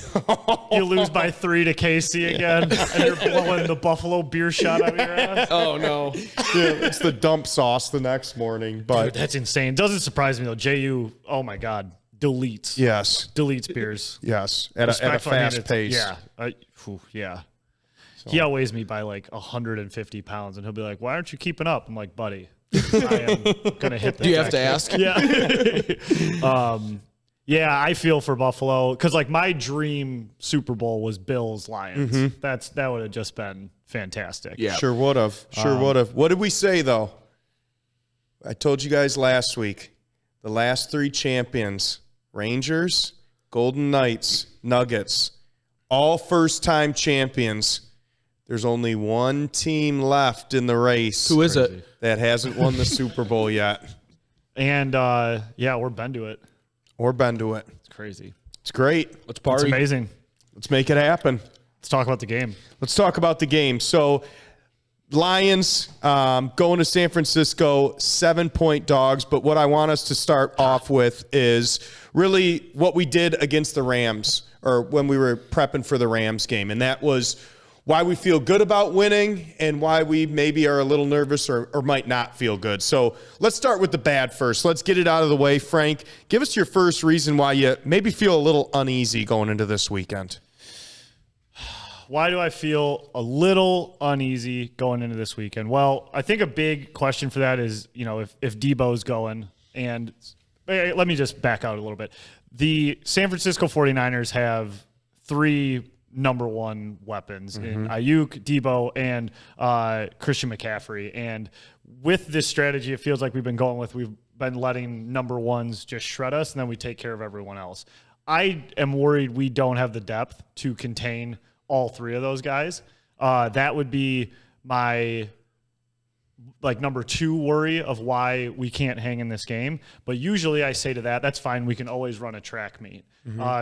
you lose by 3 to KC again, and you're blowing the Buffalo beer shot out of your ass. Oh, no. Yeah, it's the dump sauce the next morning. But dude, that's insane. Doesn't surprise me, though. JU, oh, my God. deletes. Yes. Deletes beers. Yes. At a fast pace. Yeah. Yeah. So. He outweighs me by like 150 pounds, and he'll be like, "Why aren't you keeping up?" I'm like, "Buddy, I am gonna hit that." Do you have to ask? Yeah. Yeah, I feel for Buffalo because like my dream Super Bowl was Bills Lions. Mm-hmm. That would have just been fantastic. Yeah, sure would have. Sure would have. What did we say though? I told you guys last week. The last 3 champions: Rangers, Golden Knights, Nuggets, all first-time champions. There's only one team left in the race. Who is it? That hasn't won the Super Bowl yet. And we're been to it. Or been to it. It's crazy. It's great. Let's party. It's amazing. Let's make it happen. Let's talk about the game. Let's talk about the game. So, Lions going to San Francisco, 7-point dogs. But what I want us to start off with is really what we did against the Rams, or when we were prepping for the Rams game. And that was why we feel good about winning and why we maybe are a little nervous or might not feel good. So let's start with the bad first. Let's get it out of the way. Frank, give us your first reason why you maybe feel a little uneasy going into this weekend. Why do I feel a little uneasy going into this weekend? Well, I think a big question for that is, if Debo's going. And let me just back out a little bit. The San Francisco 49ers have 3 number 1 weapons in Ayuk, Debo, and Christian McCaffrey. And with this strategy, it feels like we've been letting number 1s just shred us, and then we take care of everyone else. I am worried we don't have the depth to contain all 3 of those guys. That would be my number 2 worry of why we can't hang in this game. But usually I say to that's fine. We can always run a track meet.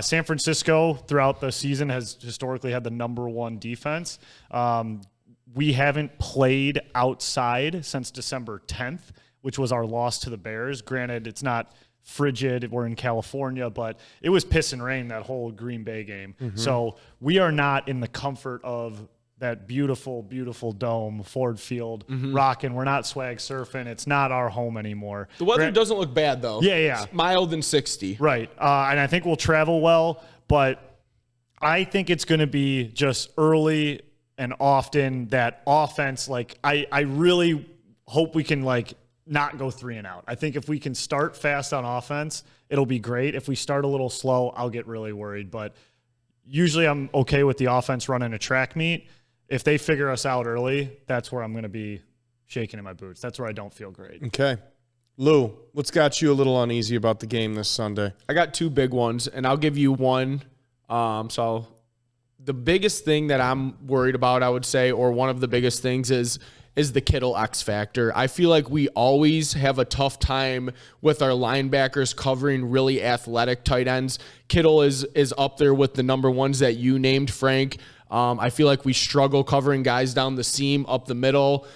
San Francisco throughout the season has historically had the number 1 defense. We haven't played outside since December 10th, which was our loss to the Bears. Granted, it's not frigid. We're in California, but it was piss and rain that whole Green Bay game. So we are not in the comfort of that beautiful, beautiful dome, Ford Field, rocking. We're not swag surfing. It's not our home anymore. The weather doesn't look bad, though. Yeah. It's mild and 60. Right. And I think we'll travel well, but I think it's going to be just early and often that offense. I really hope we can, not go 3 and out. I think if we can start fast on offense, it'll be great. If we start a little slow, I'll get really worried. But usually I'm okay with the offense running a track meet. If they figure us out early, that's where I'm going to be shaking in my boots. That's where I don't feel great. Okay. Lou, what's got you a little uneasy about the game this Sunday? I got 2 big ones, and I'll give you one. So the biggest thing that I'm worried about, I would say, or one of the biggest things is the Kittle X factor. I feel like we always have a tough time with our linebackers covering really athletic tight ends. Kittle is up there with the number 1s that you named, Frank. I feel like we struggle covering guys down the seam, up the middle.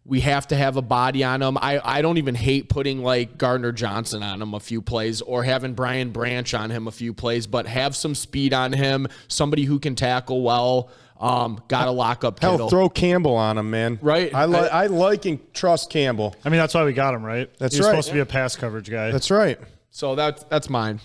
We have to have a body on them. I don't even hate putting Gardner Johnson on him a few plays or having Brian Branch on him a few plays, but have some speed on him, somebody who can tackle well. Got to lock up Kittle. Hell, throw Campbell on him, man. Right. I like and trust Campbell. I mean, that's why we got him, right? That's He's right. supposed to be a pass coverage guy. That's right. So that's mine.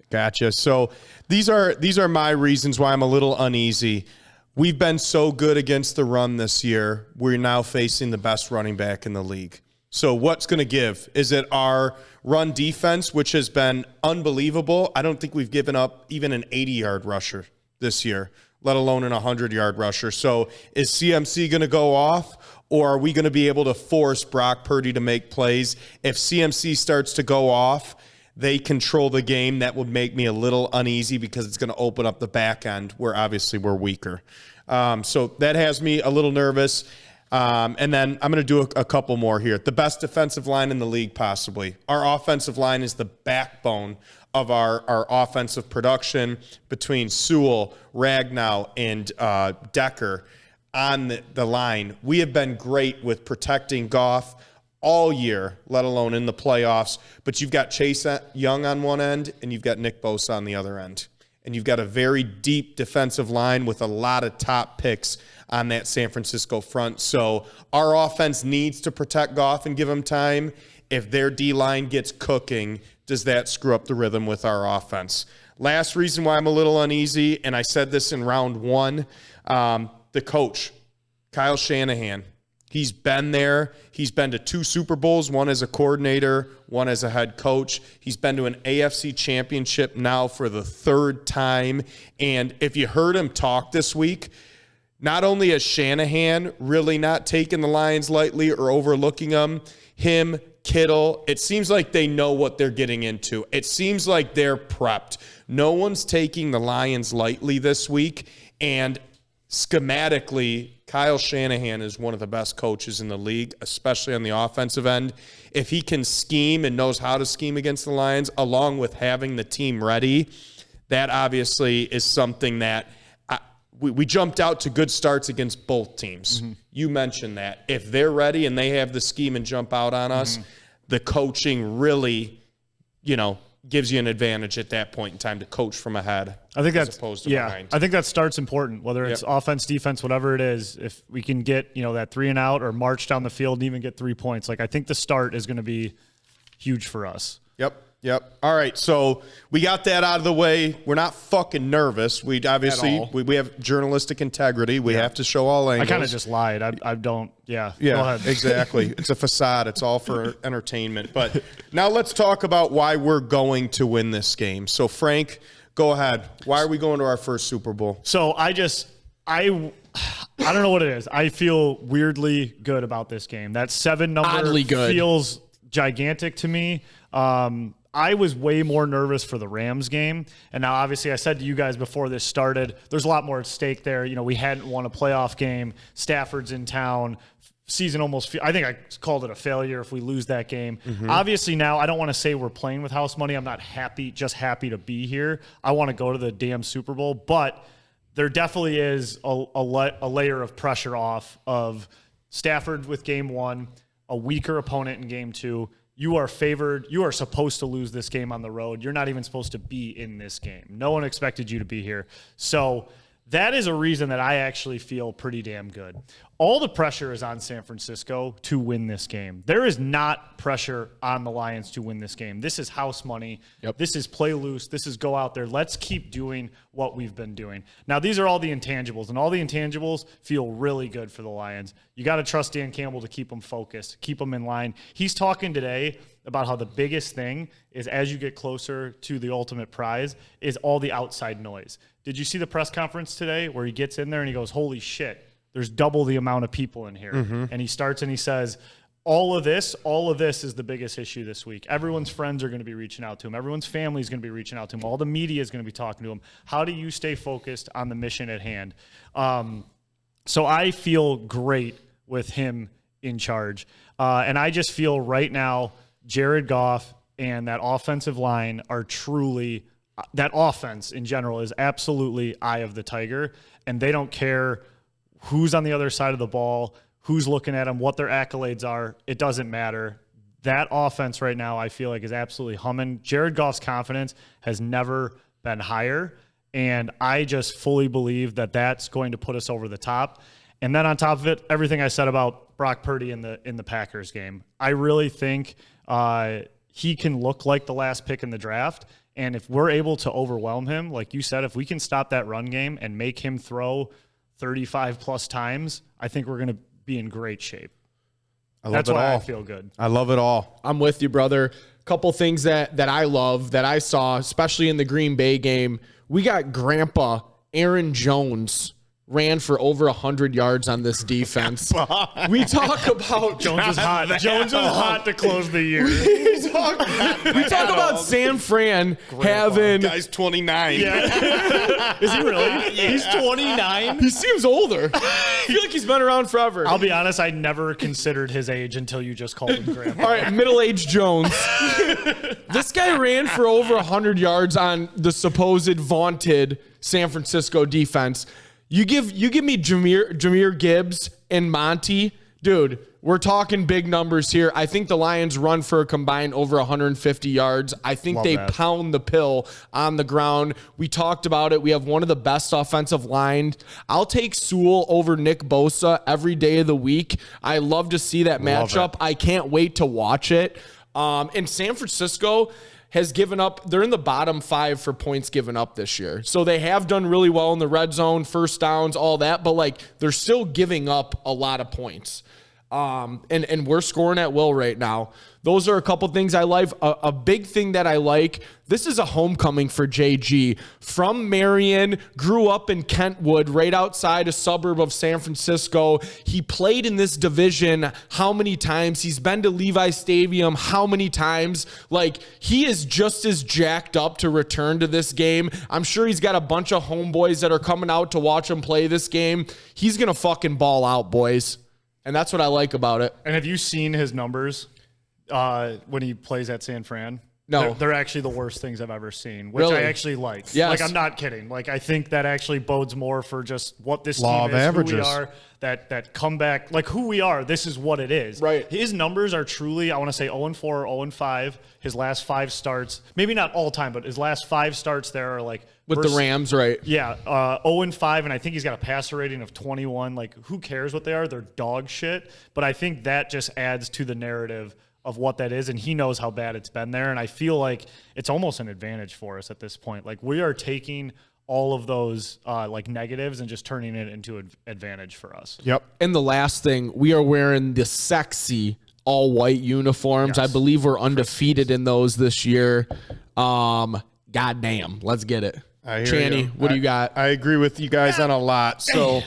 Gotcha. So these are my reasons why I'm a little uneasy. We've been so good against the run this year. We're now facing the best running back in the league. So what's going to give? Is it our run defense, which has been unbelievable? I don't think we've given up even an 80-yard rusher this year, let alone an 100-yard rusher. So is CMC going to go off, or are we going to be able to force Brock Purdy to make plays? If CMC starts to go off, they control the game. That would make me a little uneasy because it's going to open up the back end where obviously we're weaker. So that has me a little nervous. And then I'm going to do a couple more here. The best defensive line in the league, possibly. Our offensive line is the backbone of our offensive production between Sewell, Ragnow, and Decker on the line. We have been great with protecting Goff all year, let alone in the playoffs. But you've got Chase Young on one end, and you've got Nick Bosa on the other end. And you've got a very deep defensive line with a lot of top picks on that San Francisco front. So our offense needs to protect Goff and give him time. If their D-line gets cooking, does that screw up the rhythm with our offense? Last reason why I'm a little uneasy, and I said this in round one, the coach, Kyle Shanahan. He's been there. He's been to 2 Super Bowls, one as a coordinator, one as a head coach. He's been to an AFC championship now for the 3rd time. And if you heard him talk this week, not only is Shanahan really not taking the Lions lightly or overlooking them, him, Kittle, it seems like they know what they're getting into. It seems like they're prepped. No one's taking the Lions lightly this week. And schematically, Kyle Shanahan is one of the best coaches in the league, especially on the offensive end. If he can scheme and knows how to scheme against the Lions, along with having the team ready, that obviously is something that we jumped out to good starts against both teams. Mm-hmm. You mentioned that. If they're ready and they have the scheme and jump out on us, the coaching really, gives you an advantage at that point in time to coach from ahead. I think that's opposed to behind. I think that start's important, whether it's offense, defense, whatever it is. If we can get, that 3 and out or march down the field and even get 3 points, I think the start is going to be huge for us. Yep. All right, so we got that out of the way. We're not fucking nervous. We obviously we have journalistic integrity. We have to show all angles. I kind of just lied. I don't. Yeah. Yeah. Go ahead. Exactly. It's a facade. It's all for entertainment. But now let's talk about why we're going to win this game. So Frank, go ahead. Why are we going to our first Super Bowl? So I don't know what it is. I feel weirdly good about this game. That 7 number feels gigantic to me. I was way more nervous for the Rams game. And now, obviously, I said to you guys before this started, there's a lot more at stake there. We hadn't won a playoff game. Stafford's in town. Season almost – I think I called it a failure if we lose that game. Mm-hmm. Obviously, now, I don't want to say we're playing with house money. I'm not just happy to be here. I want to go to the damn Super Bowl. But there definitely is a layer of pressure off of Stafford with game 1, a weaker opponent in game 2. You are favored. You are supposed to lose this game on the road. You're not even supposed to be in this game. No one expected you to be here. So that is a reason that I actually feel pretty damn good. All the pressure is on San Francisco to win this game. There is not pressure on the Lions to win this game. This is house money. Yep. This is play loose. This is go out there. Let's keep doing what we've been doing. Now, these are all the intangibles, and all the intangibles feel really good for the Lions. You got to trust Dan Campbell to keep them focused, keep them in line. He's talking today about how the biggest thing is as you get closer to the ultimate prize is all the outside noise. Did you see the press conference today where he gets in there and he goes, holy shit, there's double the amount of people in here. Mm-hmm. And he starts and he says, all of this is the biggest issue this week. Everyone's friends are going to be reaching out to him. Everyone's family is going to be reaching out to him. All the media is going to be talking to him. How do you stay focused on the mission at hand? So I feel great with him in charge. And I just feel right now, Jared Goff and that offensive line are truly – that offense in general is absolutely eye of the tiger, and they don't care who's on the other side of the ball, who's looking at them, what their accolades are. It doesn't matter. That offense right now I feel like is absolutely humming. Jared Goff's confidence has never been higher, and I just fully believe that that's going to put us over the top. And then on top of it, everything I said about Brock Purdy in the Packers game, I really think he can look like the last pick in the draft. And if we're able to overwhelm him, like you said, if we can stop that run game and make him throw 35-plus times, I think we're going to be in great shape. That's why I feel good. I love it all. I'm with you, brother. A couple things that I love that I saw, especially in the Green Bay game. We got Grandpa Aaron Jones ran for over 100 yards on this defense. We talk about Jones was hot. Jones was hot to close the year. We talk about San Fran having guy's 29. Yeah. Is he really? Yeah. He's 29. He seems older. I feel like he's been around forever. I'll be honest, I never considered his age until you just called him Grandpa. All right, middle-aged Jones. This guy ran for over 100 yards on the supposed vaunted San Francisco defense. You give me Jahmyr Gibbs and Monty Dude, we're talking big numbers here. I think the Lions run for a combined over 150 yards. I think they pound the pill on the ground. We talked about it. We have one of the best offensive lines. I'll take Sewell over Nick Bosa every day of the week. I love to see that matchup. I can't wait to watch it. And San Francisco has given up. They're in the bottom 5 for points given up this year. So they have done really well in the red zone, first downs, all that, but like they're still giving up a lot of points. And we're scoring at will right now. Those are a couple things I like. A big thing that I like, this is a homecoming for JG. From Marion, grew up in Kentwood, right outside a suburb of San Francisco. He played in this division how many times? He's been to Levi Stadium how many times? Like, he is just as jacked up to return to this game. I'm sure he's got a bunch of homeboys that are coming out to watch him play this game. He's going to fucking ball out, boys. And that's what I like about it. And have you seen his numbers when he plays at San Fran? No. They're actually the worst things I've ever seen, which Really? I actually like. Yes. Like, I'm not kidding. Like, I think that actually bodes more for just what this Law team of is, averages. who we are, that comeback, like who we are. This is what it is. Right. His numbers are truly, I want to say 0-4 or 0-5. His last 5 starts, maybe not all time, but his last 5 starts there are like With the Rams, right? Yeah, 0-5, and I think he's got a passer rating of 21. Like, who cares what they are? They're dog shit. But I think that just adds to the narrative of what that is, and he knows how bad it's been there. And I feel like it's almost an advantage for us at this point. Like, we are taking all of those like negatives and just turning it into an advantage for us. Yep. And the last thing, we are wearing the sexy all-white uniforms. Yes. I believe we're undefeated in those this year. Goddamn, let's get it. Channy, what do you got? I agree with you guys on a lot. So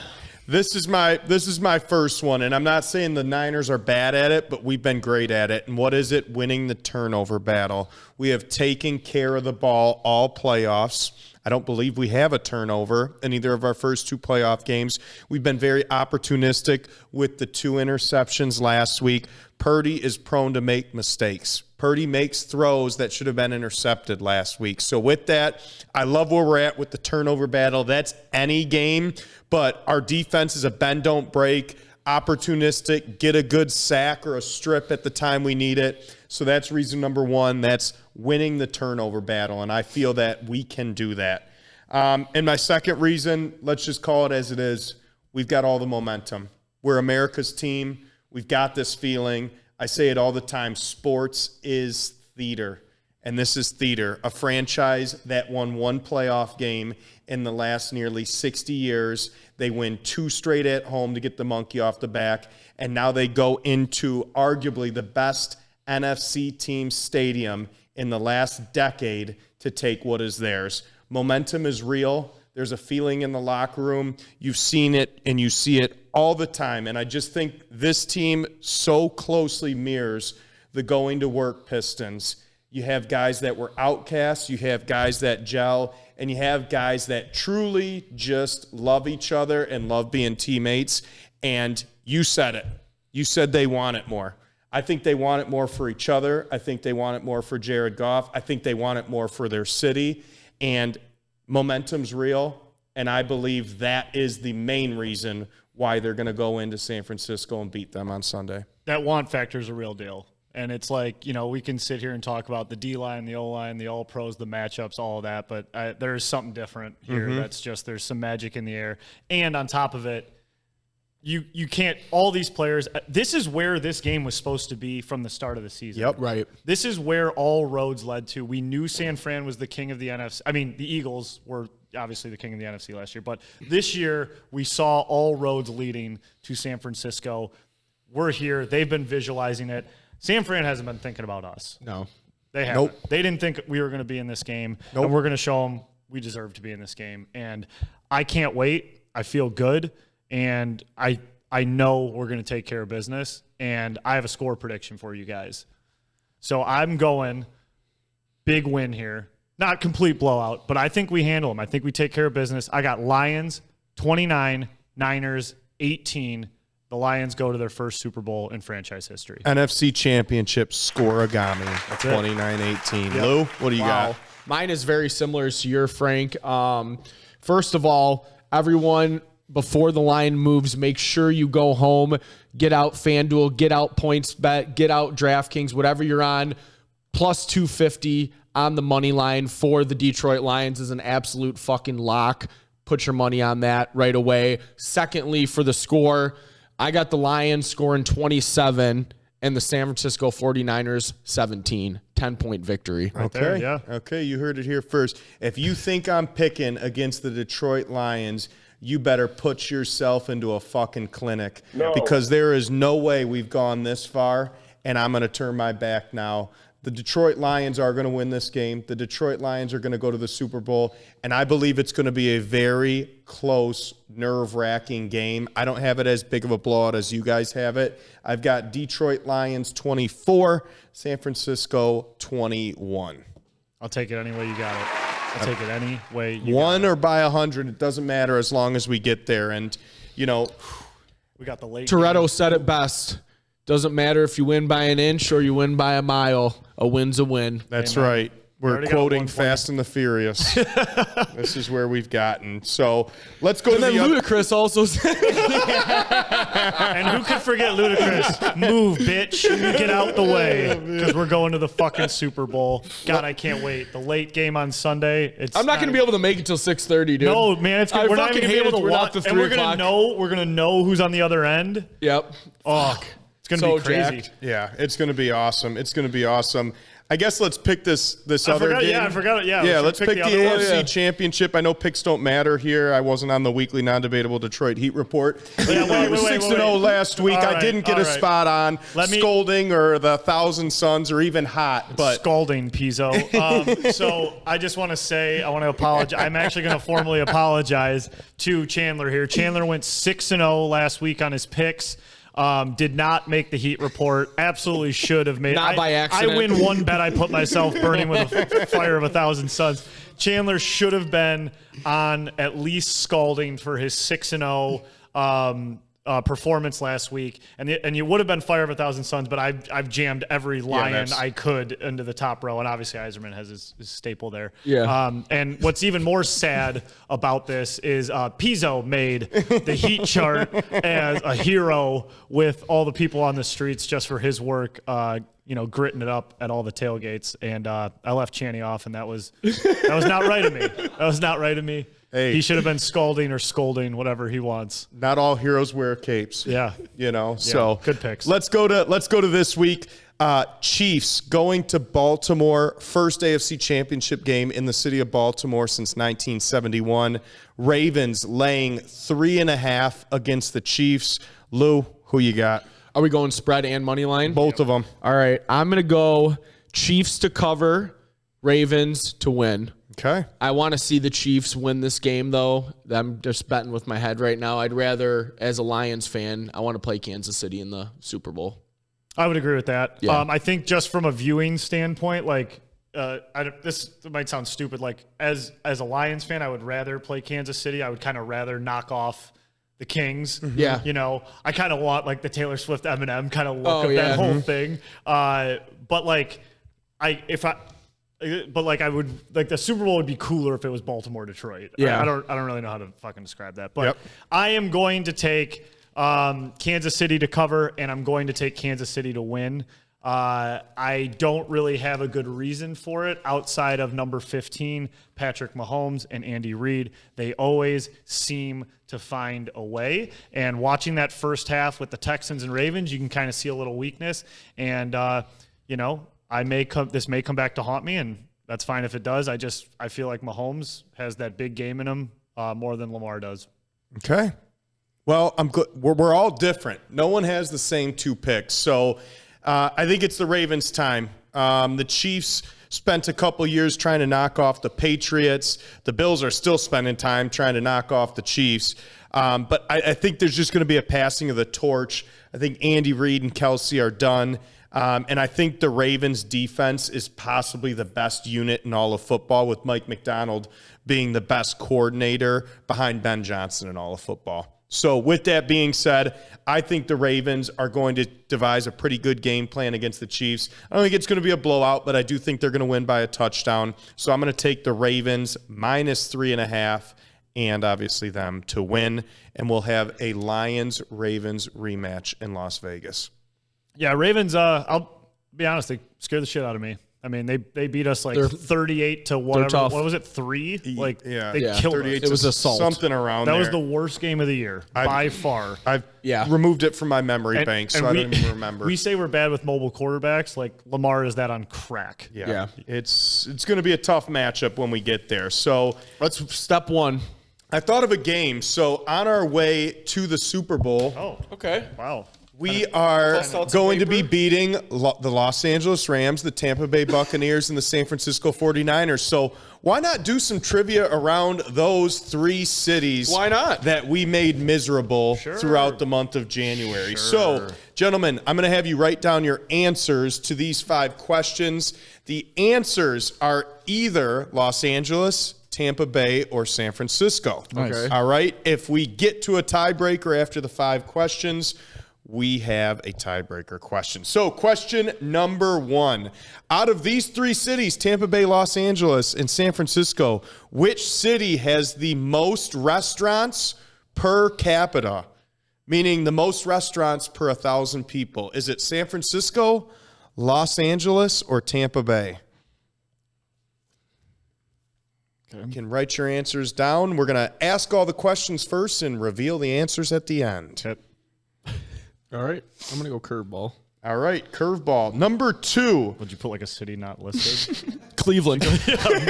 this is my first one, and I'm not saying the Niners are bad at it, but we've been great at it. And what is it? Winning the turnover battle. We have taken care of the ball all playoffs. I don't believe we have a turnover in either of our first 2 playoff games. We've been very opportunistic with the 2 interceptions last week. Purdy is prone to make mistakes. Purdy makes throws that should have been intercepted last week. So with that, I love where we're at with the turnover battle. That's any game, but our defense is a bend, don't break, opportunistic, get a good sack or a strip at the time we need it. So that's reason number 1. That's winning the turnover battle, and I feel that we can do that. And my second reason, let's just call it as it is, we've got all the momentum. We're America's team. We've got this feeling. I say it all the time, sports is theater, and this is theater. A franchise that won 1 playoff game in the last nearly 60 years. They win 2 straight at home to get the monkey off the back, and now they go into arguably the best NFC team stadium in the last decade to take what is theirs. Momentum is real. There's a feeling in the locker room. You've seen it and you see it all the time. And I just think this team so closely mirrors the going to work Pistons. You have guys that were outcasts. You have guys that gel. And you have guys that truly just love each other and love being teammates. And you said it. You said they want it more. I think they want it more for each other. I think they want it more for Jared Goff. I think they want it more for their city. And momentum's real. And I believe that is the main reason why they're going to go into San Francisco and beat them on Sunday. That want factor is a real deal. And it's like, you know, we can sit here and talk about the D-line, the O-line, the all-pros, the matchups, all of that. But there's something different here. That's just, there's some magic in the air. And on top of it, you can't, all these players, this is where this game was supposed to be from the start of the season. Yep. Right. This is where all roads led to. We knew San Fran was the king of the NFC. I mean, the Eagles were obviously the king of the NFC last year. But this year, we saw all roads leading to San Francisco. We're here. They've been visualizing it. San Fran hasn't been thinking about us. No. They haven't. Nope. They didn't think we were going to be in this game. Nope. And we're going to show them we deserve to be in this game. And I can't wait. I feel good. And I know we're going to take care of business. And I have a score prediction for you guys. So I'm going big win here. Not complete blowout, but I think we handle them. I think we take care of business. I got Lions 29, Niners 18. The Lions go to their first Super Bowl in franchise history. NFC Championship scoreagami, 29-18. Yep. Lou, what do you got? Mine is very similar to your, Frank. First of all, everyone, before the line moves. Make sure you go home, get out FanDuel, get out PointsBet, get out DraftKings, whatever you're on. Plus 250 on the money line for the Detroit Lions is an absolute fucking lock. Put your money on that right away. Secondly, for the score, I got the Lions scoring 27 and the San Francisco 49ers 17. 10-point victory. Okay. There, yeah. Okay, you heard it here first. If you think I'm picking against the Detroit Lions, you better put yourself into a fucking clinic. No. Because there is no way we've gone this far, and I'm going to turn my back now. The Detroit Lions are going to win this game. The Detroit Lions are going to go to the Super Bowl, and I believe it's going to be a very close, nerve-wracking game. I don't have it as big of a blowout as you guys have it. I've got Detroit Lions 24, San Francisco 21. I'll take it any way you got it. I'll take it any way you One got it. or by 100, it doesn't matter as long as we get there. And, you know, we got the late Toretto game. said it best. Doesn't matter if you win by an inch or you win by a mile. A win's a win. That's Amen. right. We're quoting Fast and the Furious. This is where we've gotten. So let's go And to then Ludacris also said, And who could forget Ludacris? Move, bitch. Get out the way. Because we're going to the fucking Super Bowl. God, I can't wait. The late game on Sunday. I'm not going to be able to make it till 6:30, dude. No, man. It's I we're not fucking going to be hate able it. to We're watch. not the And we're 3 going to know who's on the other end. Yep. Oh, it's going to So be crazy. jacked. Yeah, it's going to be awesome. It's going to be awesome. I guess let's pick this other game. Yeah, I forgot it. Yeah, Yeah, let's pick the other one. AFC Championship. I know picks don't matter here. I wasn't on the weekly non-debatable Detroit Heat report. Even though I was 6-0 last week, I didn't get a spot on scolding or the 1,000 Suns or even hot. But Scalding, Pizzo. So I just want to say, I want to apologize. I'm actually going to formally apologize to Chandler here. Chandler went 6-0 last week on his picks. Did not make the Heat report. Absolutely should have made. Not by accident. I win one bet. I put myself burning with a fire of 1,000 suns. Chandler should have been on at least scalding for his 6-0 performance last week, and you would have been fire of 1,000 suns. But I've jammed every Lion I could into the top row, and obviously Iserman has his staple there. Yeah. And what's even more sad about this is Pizzo made the Heat chart as a hero with all the people on the streets just for his work. Gritting it up at all the tailgates, and I left Channy off, and that was not right of me. That was not right of me. Hey. He should have been scalding or scolding, whatever he wants. not all heroes wear capes. Yeah. So good picks. Let's go to this week. Chiefs going to Baltimore, first AFC Championship game in the city of Baltimore since 1971. Ravens laying 3.5 against the Chiefs. Lou, who you got? Are we going spread and money line? Both of them. All right. I'm going to go Chiefs to cover, Ravens to win. Okay. I want to see the Chiefs win this game, though. I'm just betting with my head right now. I'd rather, as a Lions fan, I want to play Kansas City in the Super Bowl. I would agree with that. Yeah. I think just from a viewing standpoint, this might sound stupid. Like as a Lions fan, I would rather play Kansas City. I would kind of rather knock off the Kings. Yeah. I kind of want like the Taylor Swift Eminem kind of look of that whole thing. I would like the Super Bowl would be cooler if it was Baltimore Detroit. Yeah. I don't really know how to fucking describe that, but I am going to take Kansas City to cover, and I'm going to take Kansas City to win. I don't really have a good reason for it outside of number 15, Patrick Mahomes and Andy Reid. They always seem to find a way. And watching that first half with the Texans and Ravens, you can kind of see a little weakness. And, this may come back to haunt me, and that's fine if it does. I feel like Mahomes has that big game in him more than Lamar does. Okay. Well, I'm good. We're all different. No one has the same two picks. So I think it's the Ravens' time. The Chiefs spent a couple years trying to knock off the Patriots. The Bills are still spending time trying to knock off the Chiefs. But I think there's just going to be a passing of the torch. I think Andy Reid and Kelsey are done. And I think the Ravens' defense is possibly the best unit in all of football, with Mike McDonald being the best coordinator behind Ben Johnson in all of football. So with that being said, I think the Ravens are going to devise a pretty good game plan against the Chiefs. I don't think it's going to be a blowout, but I do think they're going to win by a touchdown. So I'm going to take the Ravens -3.5 and obviously them to win. And we'll have a Lions-Ravens rematch in Las Vegas. Yeah, Ravens, I'll be honest, they scared the shit out of me. I mean, they beat us like 38 to whatever. What was it, 3? Like, they killed us. It was assault. Something around that was the worst game of the year, by far. I've removed it from my memory bank, so I don't even remember. We say we're bad with mobile quarterbacks. Like, Lamar is that on crack. Yeah. It's going to be a tough matchup when we get there. So let's step one. I thought of a game. So on our way to the Super Bowl. Oh, okay. Wow. We are going to be beating the Los Angeles Rams, the Tampa Bay Buccaneers, and the San Francisco 49ers. So why not do some trivia around those 3 cities? Why not? That we made miserable throughout the month of January. So, gentlemen, I'm going to have you write down your answers to these 5 questions. The answers are either Los Angeles, Tampa Bay, or San Francisco. Nice. All right? If we get to a tiebreaker after the 5 questions, we have a tiebreaker question. So question number 1. Out of these 3 cities, Tampa Bay, Los Angeles, and San Francisco, which city has the most restaurants per capita? Meaning the most restaurants per 1,000 people. Is it San Francisco, Los Angeles, or Tampa Bay? You can write your answers down. We're going to ask all the questions first and reveal the answers at the end. Yep. All right. I'm going to go curveball. All right, curveball. Number 2. Would you put like a city not listed? Cleveland.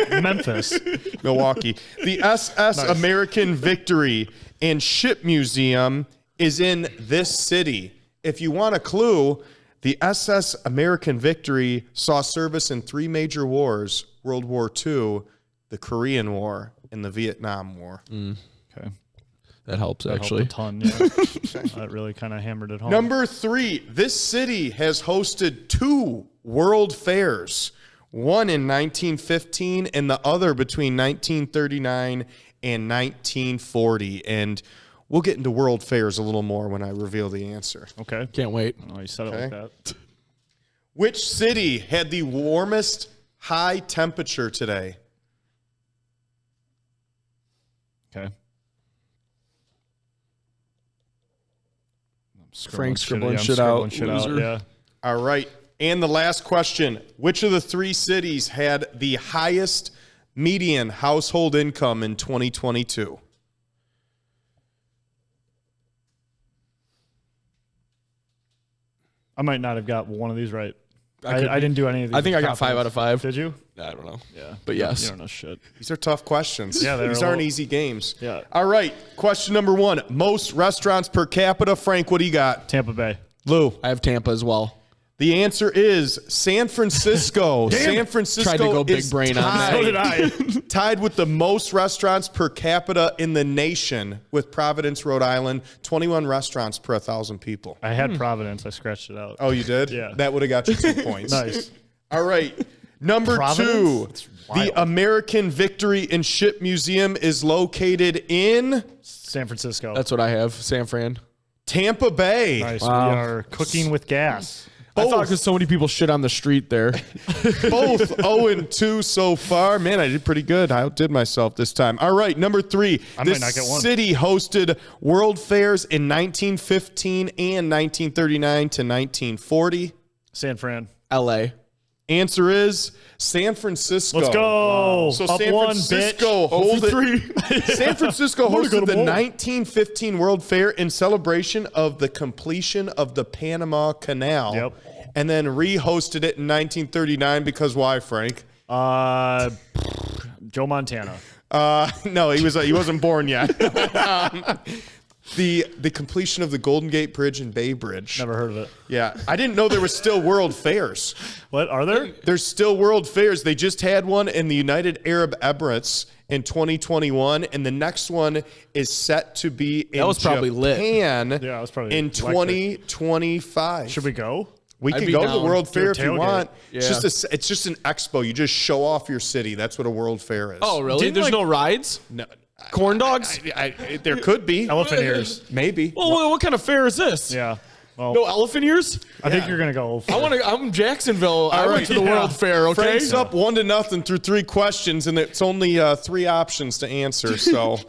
Memphis. Milwaukee. The SS American Victory and Ship Museum is in this city. If you want a clue, the SS American Victory saw service in 3 major wars: World War II, the Korean War, and the Vietnam War. Okay. That helps, That actually. helped a ton, yeah. That really kind of hammered it home. Number 3, this city has hosted 2 World Fairs, one in 1915 and the other between 1939 and 1940. And we'll get into World Fairs a little more when I reveal the answer. Okay. Can't wait. Oh, you said it like that. Which city had the warmest high temperature today? Okay. Frank scribbling shit out. Yeah. All right. And the last question. Which of the 3 cities had the highest median household income in 2022? I might not have got one of these right. I didn't do any of these. I think I got 5 out of 5. Did you? I don't know. Yeah. But yes. You don't know shit. These are tough questions. Yeah, these aren't easy games. Yeah. All right. Question number 1. Most restaurants per capita. Frank, what do you got? Tampa Bay. Lou. I have Tampa as well. The answer is San Francisco. San Francisco Tried to go big is brain on that. So did I. tied with the most restaurants per capita in the nation with Providence, Rhode Island, 21 restaurants per 1,000 people. I had Providence. I scratched it out. Oh, you did? Yeah. That would have got you 2 points. Nice. All right. Number Providence? 2. That's wild. The American Victory and Ship Museum is located in San Francisco. That's what I have. San Fran. Tampa Bay. nice. Wow. We are cooking with gas. I thought because so many people shit on the street there. Both 0-2 so far. Man, I did pretty good. I outdid myself this time. All right, number 3. I This might not get one. city hosted World Fairs in 1915 and 1939 to 1940. San Fran. L.A. Answer is San Francisco. Let's go. So Up San one, Francisco San Francisco hosted the 1915 World Fair in celebration of the completion of the Panama Canal. Yep. And then re-hosted it in 1939 because why, Frank? Joe Montana. No, he wasn't born yet. The completion of the Golden Gate Bridge and Bay Bridge. Never heard of it. Yeah, I didn't know there was still World Fairs. What are there? There's still World Fairs. They just had one in the United Arab Emirates in 2021, and the next one is set to be in That was probably lit. Japan Yeah, that was probably in electric. 2025. Should we go? We I'd can be go to the down. World Do a Fair if you tailgate. want. Yeah. It's just an expo. You just show off your city. That's what a World Fair is. Oh, really? Didn't There's like- no rides? No, Corn dogs? there could be. Elephant ears. Maybe. Well, what kind of fair is this? Yeah. No elephant ears? I think you're going to go. I'm Jacksonville. I went to the World Fair, okay? Frank's up 1-0 through 3 questions, and it's only 3 options to answer. So,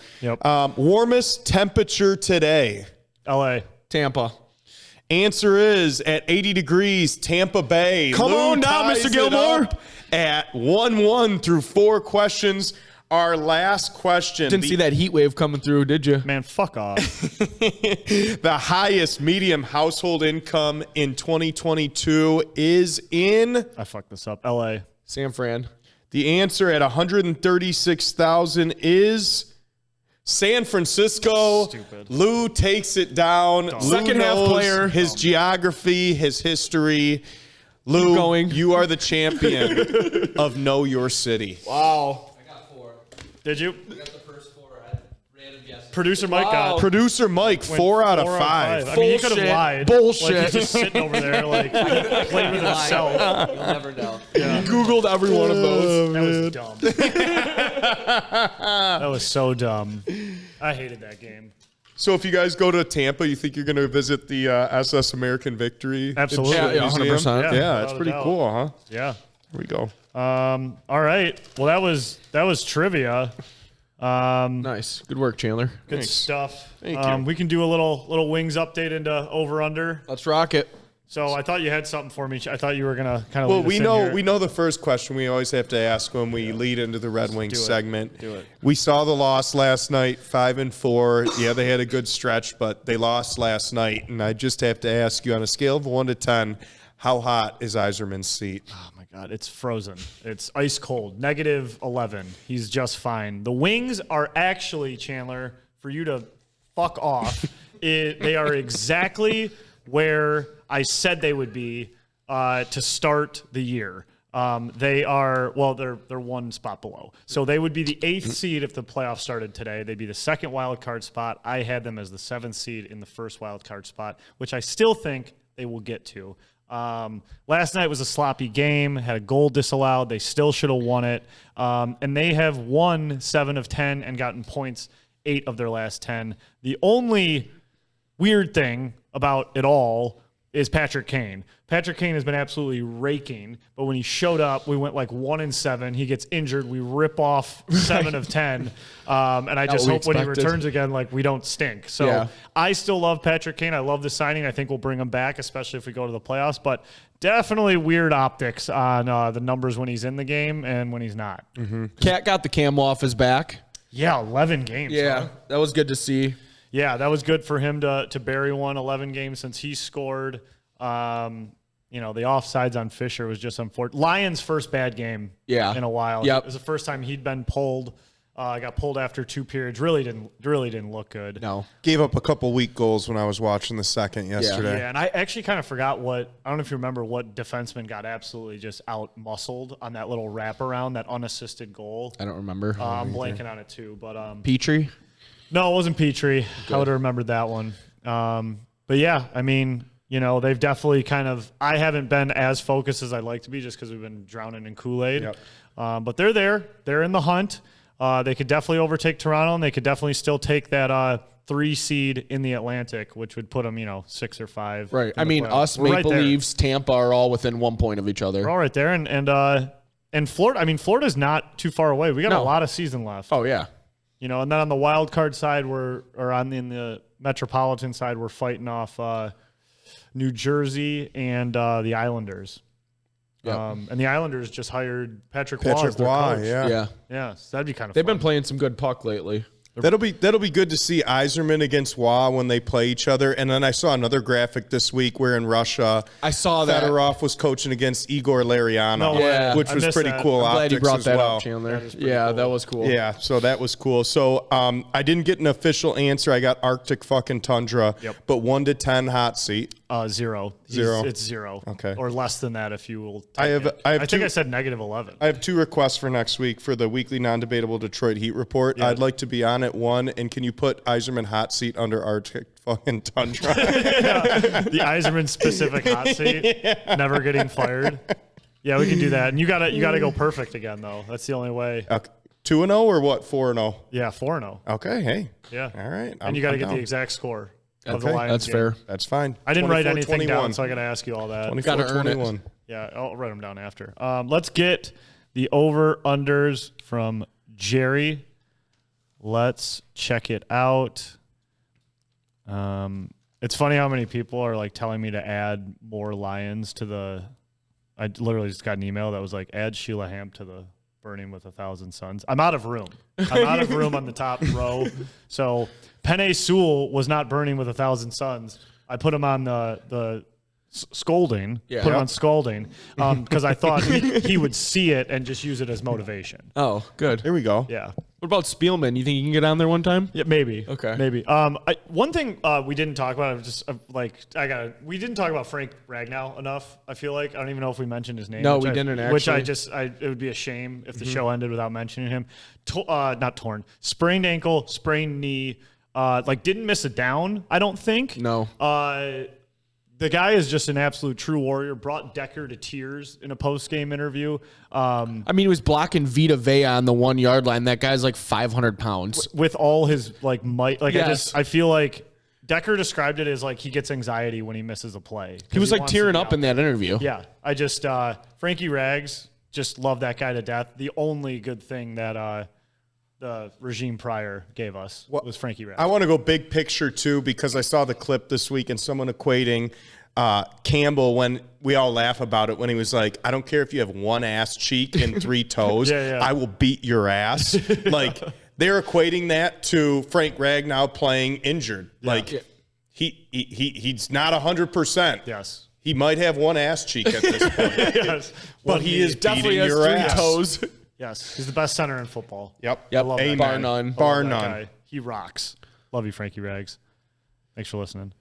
warmest temperature today? LA. Tampa. Answer is at 80 degrees, Tampa Bay. Come on now, Mr. Gilmore. At 1-1 through 4 questions. Our last question. Didn't see that heat wave coming through, did you? Man, fuck off. The highest medium household income in 2022 is in... I fucked this up. LA. San Fran. The answer at 136,000 is... San Francisco. Stupid. Lou takes it down. Lou Second half knows player. His geography, his history. Lou, you are the champion of Know Your City. Wow. I got 4. Did you? I got the first 4. I had random guesses. Producer Mike got Producer Mike, 4 out of 5. I mean, he could have lied. Bullshit. Like, he's just sitting over there, like, playing with himself. You'll never know. Googled every one of those. That was dumb. That was so dumb. I hated that game. So if you guys go to Tampa, you think you're going to visit the SS American Victory? Absolutely. and Yeah, Museum? 100%. Yeah, without it's a pretty doubt. cool, huh? Yeah. Here we go. All right. Well, that was trivia. Nice. Good work, Chandler. Good stuff. Thank you. We can do a little wings update into over under. Let's rock it. So I thought you had something for me. I thought you were gonna kind of. Well, we know the first question we always have to ask when we lead into the Red Wings segment. Do it. We saw the loss last night, 5-4. Yeah, they had a good stretch, but they lost last night. And I just have to ask you, on a scale of 1 to 10, how hot is Yzerman's seat? Oh my God, it's frozen. It's ice cold. -11. He's just fine. The Wings are actually, Chandler, for you to fuck off. They are exactly where I said they would be to start the year. They are, well, they're one spot below. So they would be the 8th seed if the playoffs started today. They'd be the 2nd wild card spot. I had them as the 7th seed in the 1st wild card spot, which I still think they will get to. Last night was a sloppy game, had a goal disallowed. They still should have won it. And they have won 7 of 10 and gotten points 8 of their last 10. The only weird thing about it all is Patrick Kane. Patrick Kane has been absolutely raking, but when he showed up, we went like 1-7. He gets injured. We rip off 7 of 10. And I just hope when he returns again, like, we don't stink. So I still love Patrick Kane. I love the signing. I think we'll bring him back, especially if we go to the playoffs. But definitely weird optics on the numbers when he's in the game and when he's not. Cat got the cam off his back. Yeah, 11 games. Huh? That was good to see. Yeah, that was good for him to bury 11 games since he scored. The offsides on Fisher was just unfortunate. Lions' first bad game in a while. Yep. It was the first time he'd been pulled. Got pulled after 2 periods. Really didn't look good. No. Gave up a couple weak goals when I was watching the second yesterday. Yeah, and I actually kind of forgot I don't know if you remember what defenseman got absolutely just out-muscled on that little wraparound, that unassisted goal. I don't remember. I'm blanking on it too. But Petrie? No, it wasn't Petrie. Good. I would have remembered that one. But yeah, I mean, they've definitely I haven't been as focused as I'd like to be just because we've been drowning in Kool-Aid. Yep. But they're there. They're in the hunt. They could definitely overtake Toronto, and they could definitely still take that 3 seed in the Atlantic, which would put them, 6 or 5. Right. I mean, us, Maple Leafs, Tampa are all within 1 point of each other. We're all right there. And Florida, I mean, Florida's not too far away. We got a lot of season left. Oh, yeah. And then on the wild card side, in the Metropolitan side, we're fighting off New Jersey and the Islanders. Yep. And the Islanders just hired Patrick Waugh as their coach. Yeah, so that'd be kind of fun. They've been playing some good puck lately. That'll be good to see Yzerman against Waugh when they play each other. And then I saw another graphic this week where in Russia, I saw that Fedorov was coaching against Igor Lariano, which was pretty cool. I'm glad you brought that up, Chandler. Cool. That was cool. Yeah, so that was cool. So I didn't get an official answer. I got Arctic fucking tundra, but 1 to 10 hot seat. 0. 0. It's 0. Okay. Or less than that if you will. I think I said -11. I have 2 requests for next week for the weekly non-debatable Detroit Heat report. I'd like to be on it. 1, and can you put Yzerman hot seat under Arctic fucking tundra? The Yzerman specific hot seat. Never getting fired. Yeah, we can do that. And you gotta go perfect again though. That's the only way. Okay. 2-0 or what? 4-0? Yeah, 4-0. Okay. Hey. Yeah. All right. And you got to get the exact score. of the Lions That's game. fair. That's fine. I didn't write anything 24-21. down, so I got to ask you all that. 24-21. Yeah, I'll write them down after. Let's get the over-unders from Jerry. Let's check it out. It's funny how many people are like telling me to add more Lions to the. I literally just got an email that was like, add Sheila Hamp to the Burning with 1,000 Suns. I'm out of room. I'm out of room on the top row. So Penei Sewell was not burning with 1,000 Suns. I put him on the scolding. Yeah. Put him on scalding because I thought he would see it and just use it as motivation. Oh, good. Here we go. Yeah. What about Spielman? You think you can get on there one time? Yeah, maybe. Okay. Maybe. One thing we didn't talk about, we didn't talk about Frank Ragnow enough, I feel like. I don't even know if we mentioned his name. No, we didn't Which actually. it would be a shame if the show ended without mentioning him. Not torn. Sprained ankle, sprained knee, didn't miss a down, I don't think. No. The guy is just an absolute true warrior. Brought Decker to tears in a post-game interview. I mean, he was blocking Vita Vea on the 1 yard line. That guy's like 500 pounds. With all his might. Yes. I feel like Decker described it as like he gets anxiety when he misses a play. He was like wants to tearing be up out in that interview. Yeah. I just, Frankie Rags, just love that guy to death. The only good thing that the regime prior gave us was Frankie Rags. I want to go big picture, too, because I saw the clip this week and someone equating Campbell when we all laugh about it when he was like, I don't care if you have one ass cheek and 3 toes. Yeah. I will beat your ass. Like, they're equating that to Frank Ragnow playing injured. Yeah. Like, he's not 100%. Yes. He might have one ass cheek at this point. Yes. But he is Definitely beating has your 3 ass. toes. Yes. He's the best center in football. Yep. I love that Amen. Bar none. Bar That none. guy. He rocks. Love you, Frankie Rags. Thanks for listening.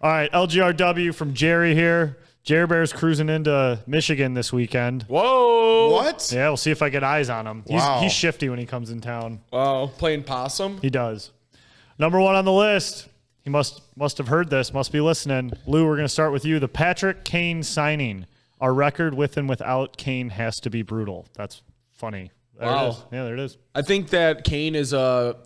All right, LGRW from Jerry here. Jerry Bear's cruising into Michigan this weekend. Whoa. What? Yeah, we'll see if I get eyes on him. Wow. He's shifty when he comes in town. Wow. Playing possum? He does. Number 1 on the list. He must have heard this, must be listening. Lou, we're going to start with you. The Patrick Kane signing. Our record with and without Kane has to be brutal. That's funny. There Wow. it is. Yeah, there it is. I think that Kane is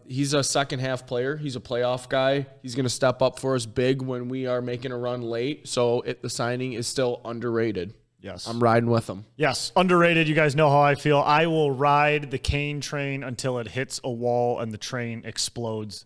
he's a second half player. He's a playoff guy. He's going to step up for us big when we are making a run late. So the signing is still underrated. Yes. I'm riding with him. Yes, underrated. You guys know how I feel. I will ride the Kane train until it hits a wall and the train explodes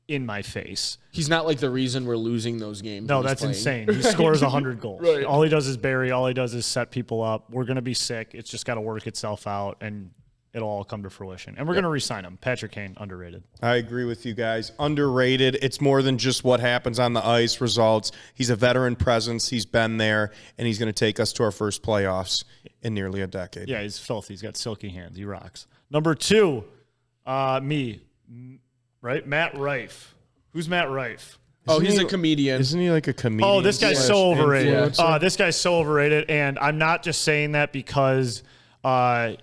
in my face. He's not like the reason we're losing those games. No, when he's that's playing. insane. He scores 100 goals. Right. All he does is bury. All he does is set people up. We're going to be sick. It's just got to work itself out, and it'll all come to fruition. And we're going to re-sign him. Patrick Kane, underrated. I agree with you guys. Underrated. It's more than just what happens on the ice, results. He's a veteran presence. He's been there, and he's going to take us to our first playoffs in nearly a decade. Yeah, he's filthy. He's got silky hands. He rocks. Number 2, me, right? Matt Rife. Who's Matt Rife? He's a comedian. Isn't he like a comedian? Oh, this guy's so overrated. influencer? This guy's so overrated, and I'm not just saying that because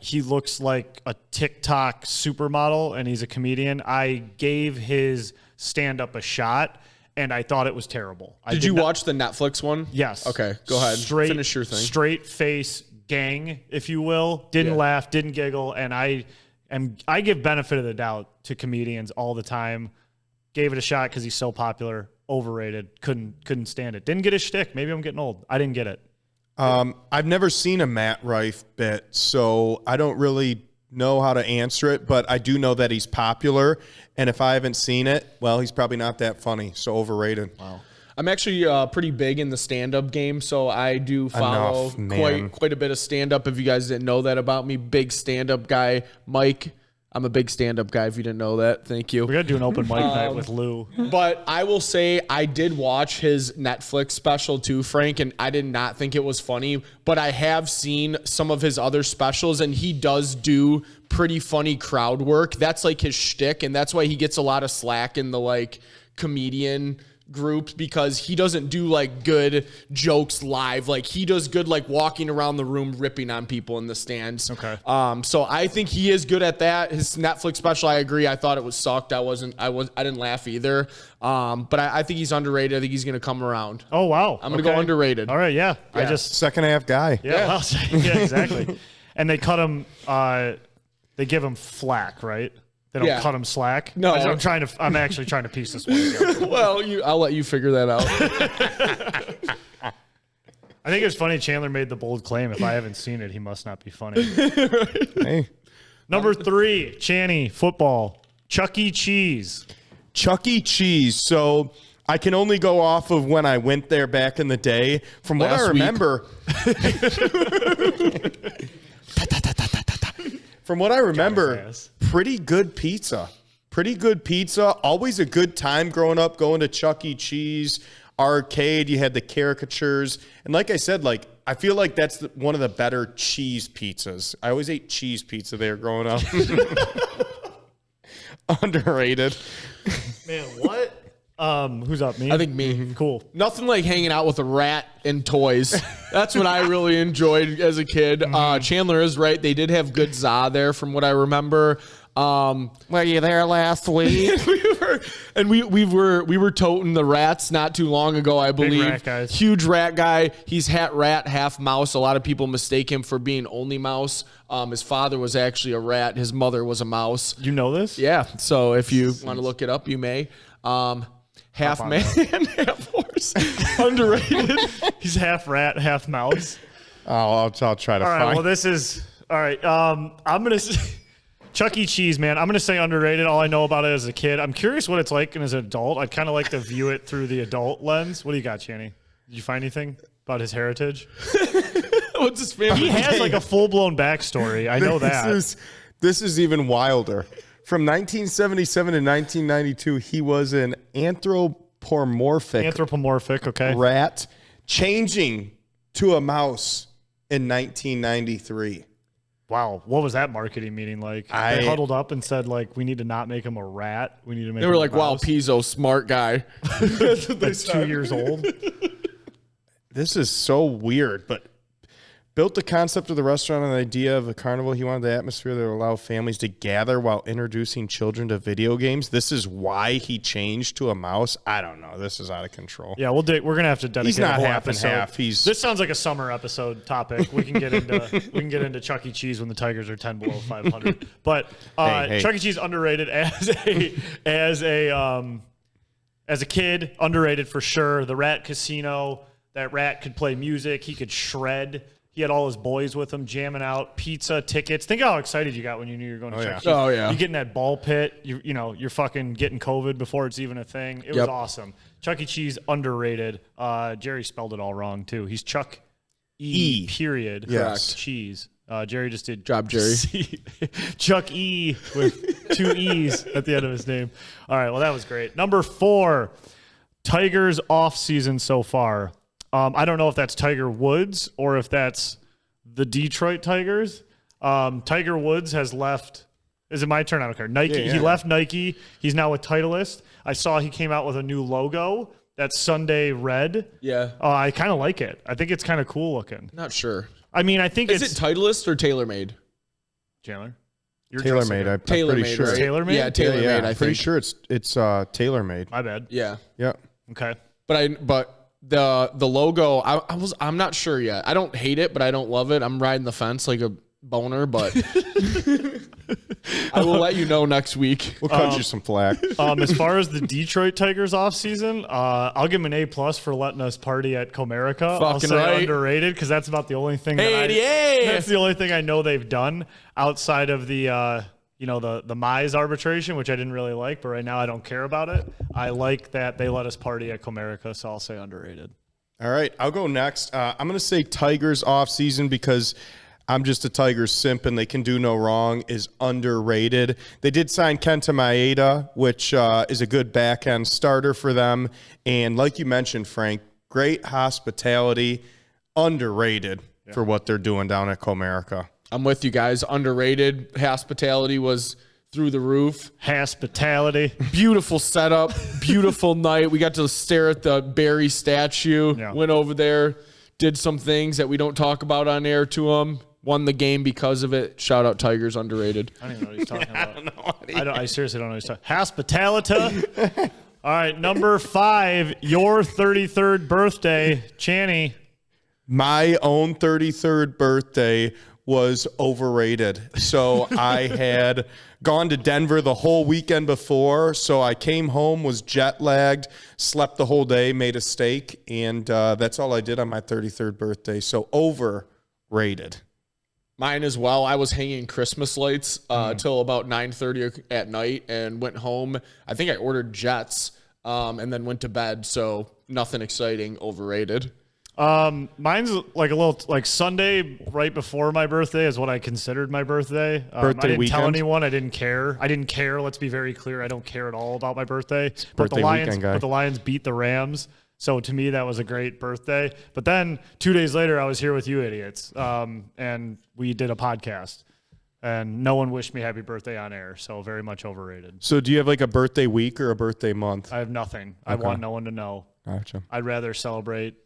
he looks like a TikTok supermodel and he's a comedian. I gave his stand-up a shot, and I thought it was terrible. Did you watch the Netflix one? Yes. Okay, go ahead. Finish your thing. Straight face gang, if you will. Didn't laugh, didn't giggle, and I give benefit of the doubt to comedians all the time. Gave it a shot because he's so popular. Overrated. Couldn't stand it. Didn't get his shtick. Maybe I'm getting old. I didn't get it. I've never seen a Matt Rife bit, so I don't really know how to answer it, but I do know that he's popular, and if I haven't seen it, well, he's probably not that funny, so overrated. Wow. I'm actually pretty big in the stand-up game, so I do follow quite a bit of stand-up. If you guys didn't know that about me, big stand-up guy. Mike, I'm a big stand-up guy, if you didn't know that. Thank you. We got to do an open mic night with Lou. But I will say I did watch his Netflix special too, Frank, and I did not think it was funny. But I have seen some of his other specials, and he does do pretty funny crowd work. That's like his shtick, and that's why he gets a lot of slack in the like comedian groups, because he doesn't do like good jokes live. Like he does good like walking around the room ripping on people in the stands. Okay. So I think he is good at that. His Netflix special, I agree. I thought it was sucked. I didn't laugh either. But I think he's underrated. I think he's gonna come around. Oh wow. I'm gonna go underrated. All right, yeah. I just Second half guy. yeah, well, yeah, exactly. And they cut him they give him flack, right? They don't cut him slack. No, I'm actually trying to piece this one together. Well, I'll let you figure that out. I think it's funny Chandler made the bold claim. If I haven't seen it, he must not be funny. Hey. Number 3, Channy, football. Chuck E. Cheese. Chuck E. Cheese. So I can only go off of when I went there back in the day. From what I remember, pretty good pizza. Pretty good pizza. Always a good time growing up, going to Chuck E. Cheese. Arcade, you had the caricatures. And like I said, like I feel like that's one of the better cheese pizzas. I always ate cheese pizza there growing up. Underrated. Man, what? Who's up? Me? I think me. Cool. Nothing like hanging out with a rat and toys. That's what I really enjoyed as a kid. Chandler is right. They did have good za there from what I remember. Were you there last week? we were toting the rats not too long ago, I believe. Big rat guys. Huge rat guy. He's half rat, half mouse. A lot of people mistake him for being only mouse. His father was actually a rat. His mother was a mouse. You know this? Yeah. So if you want to look it up, you may. Half man, half horse. Underrated. He's half rat, half mouse. I'll try to All right. find. Well, this is all right. I'm gonna say Chuck E. Cheese, man. I'm gonna say underrated. All I know about it as a kid. I'm curious what it's like as an adult. I'd kind of like to view it through the adult lens. What do you got, Channy? Did you find anything about his heritage? What's his family? He has like a full-blown backstory. I know that. This is even wilder. From 1977 to 1992, he was an anthropomorphic Okay. rat, changing to a mouse in 1993. Wow. What was that marketing meeting like? They huddled up and said, like, we need to not make him a rat. We need to make They him were a like, wow, mouse. Pizzo, smart guy. That's 2 years old. This is so weird, but built the concept of the restaurant and the idea of a carnival. He wanted the atmosphere that would allow families to gather while introducing children to video games. This is why he changed to a mouse. I don't know. This is out of control. Yeah, we're gonna have to dedicate He's not a whole half episode. and half. This sounds like a summer episode topic. We can get into Chuck E. Cheese when the Tigers are 10 below 500. But Hey. Chuck E. Cheese underrated as a kid, underrated for sure. The Rat Casino. That rat could play music. He could shred. He had all his boys with him, jamming out, pizza, tickets. Think how excited you got when you knew you were going to Chuck E. Cheese. Oh, yeah. You get in that ball pit. You're fucking getting COVID before it's even a thing. It was awesome. Chuck E. Cheese, underrated. Jerry spelled it all wrong, too. He's Chuck E. period. Yes. Cheese. Jerry just did. Job, Jerry. Chuck E. with 2 E's at the end of his name. All right, well, that was great. Number 4, Tigers off season so far. I don't know if that's Tiger Woods or if that's the Detroit Tigers. Tiger Woods has left. Is it my turn? I don't care. Nike. Yeah. He left Nike. He's now with Titleist. I saw he came out with a new logo. That's Sunday red. Yeah. I kind of like it. I think it's kind of cool looking. Not sure. I mean, I think Is it Titleist or TaylorMade? Chandler? You're TaylorMade. I'm pretty TaylorMade, sure. right? TaylorMade? Yeah, TaylorMade. Yeah, I I'm pretty think. sure it's TaylorMade. My bad. Yeah, Yeah. Okay. but the logo, I'm not sure yet. I don't hate it, but I don't love it. I'm riding the fence like a boner, but I will let you know next week. We'll cut you some flack. As far as the Detroit Tigers offseason, I'll give him an A+ for letting us party at Comerica. I'll Fucking say right. underrated because that's about the only thing. That's the only thing I know they've done outside of the the Mize arbitration, which I didn't really like, but right now I don't care about it. I like that they let us party at Comerica, so I'll say underrated. All right, I'll go next. I'm going to say Tigers off season because I'm just a Tigers simp and they can do no wrong is underrated. They did sign Kenta Maeda, which is a good back end starter for them. And like you mentioned, Frank, great hospitality, underrated for what they're doing down at Comerica. I'm with you guys. Underrated. Hospitality was through the roof. Hospitality. Beautiful setup. Beautiful night. We got to stare at the Barry statue. Yeah. Went over there. Did some things that we don't talk about on air to him. Won the game because of it. Shout out Tigers, underrated. I don't even know what he's talking about. I seriously don't know what he's talking about. Hospitality. All right, number 5, your 33rd birthday, Channy. My own 33rd birthday was overrated. So I had gone to Denver the whole weekend before. So I came home, was jet lagged, slept the whole day, made a steak. And that's all I did on my 33rd birthday. So overrated. Mine as well. I was hanging Christmas lights till about 9:30 at night and went home. I think I ordered Jets and then went to bed. So nothing exciting, overrated. Mine's like a little like Sunday right before my birthday is what I considered my birthday. I didn't tell anyone. I didn't care. Let's be very clear. I don't care at all about my birthday. But the Lions beat the Rams. So to me, that was a great birthday. But then 2 days later, I was here with you idiots. And we did a podcast. And no one wished me happy birthday on air. So very much overrated. So do you have like a birthday week or a birthday month? I have nothing. Okay. I want no one to know. Gotcha. I'd rather celebrate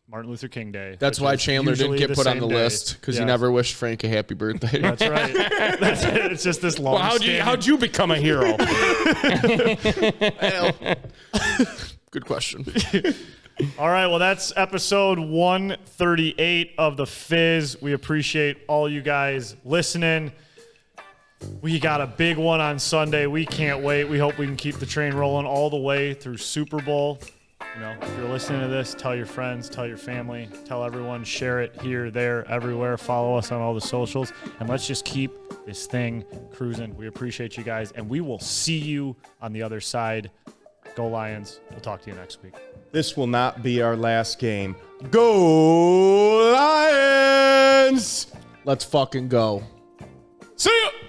Martin Luther King Day. That's why Chandler didn't get put on the list, because he never wished Frank a happy birthday. That's right. That's it. It's just this long. Well, how'd you become a hero? Well, good question. All right. Well, that's episode 138 of the Fizz. We appreciate all you guys listening. We got a big one on Sunday. We can't wait. We hope we can keep the train rolling all the way through Super Bowl. You know, if you're listening to this, tell your friends, tell your family, tell everyone, share it here, there, everywhere. Follow us on all the socials, and let's just keep this thing cruising. We appreciate you guys, and we will see you on the other side. Go Lions. We'll talk to you next week. This will not be our last game. Go Lions! Let's fucking go. See ya!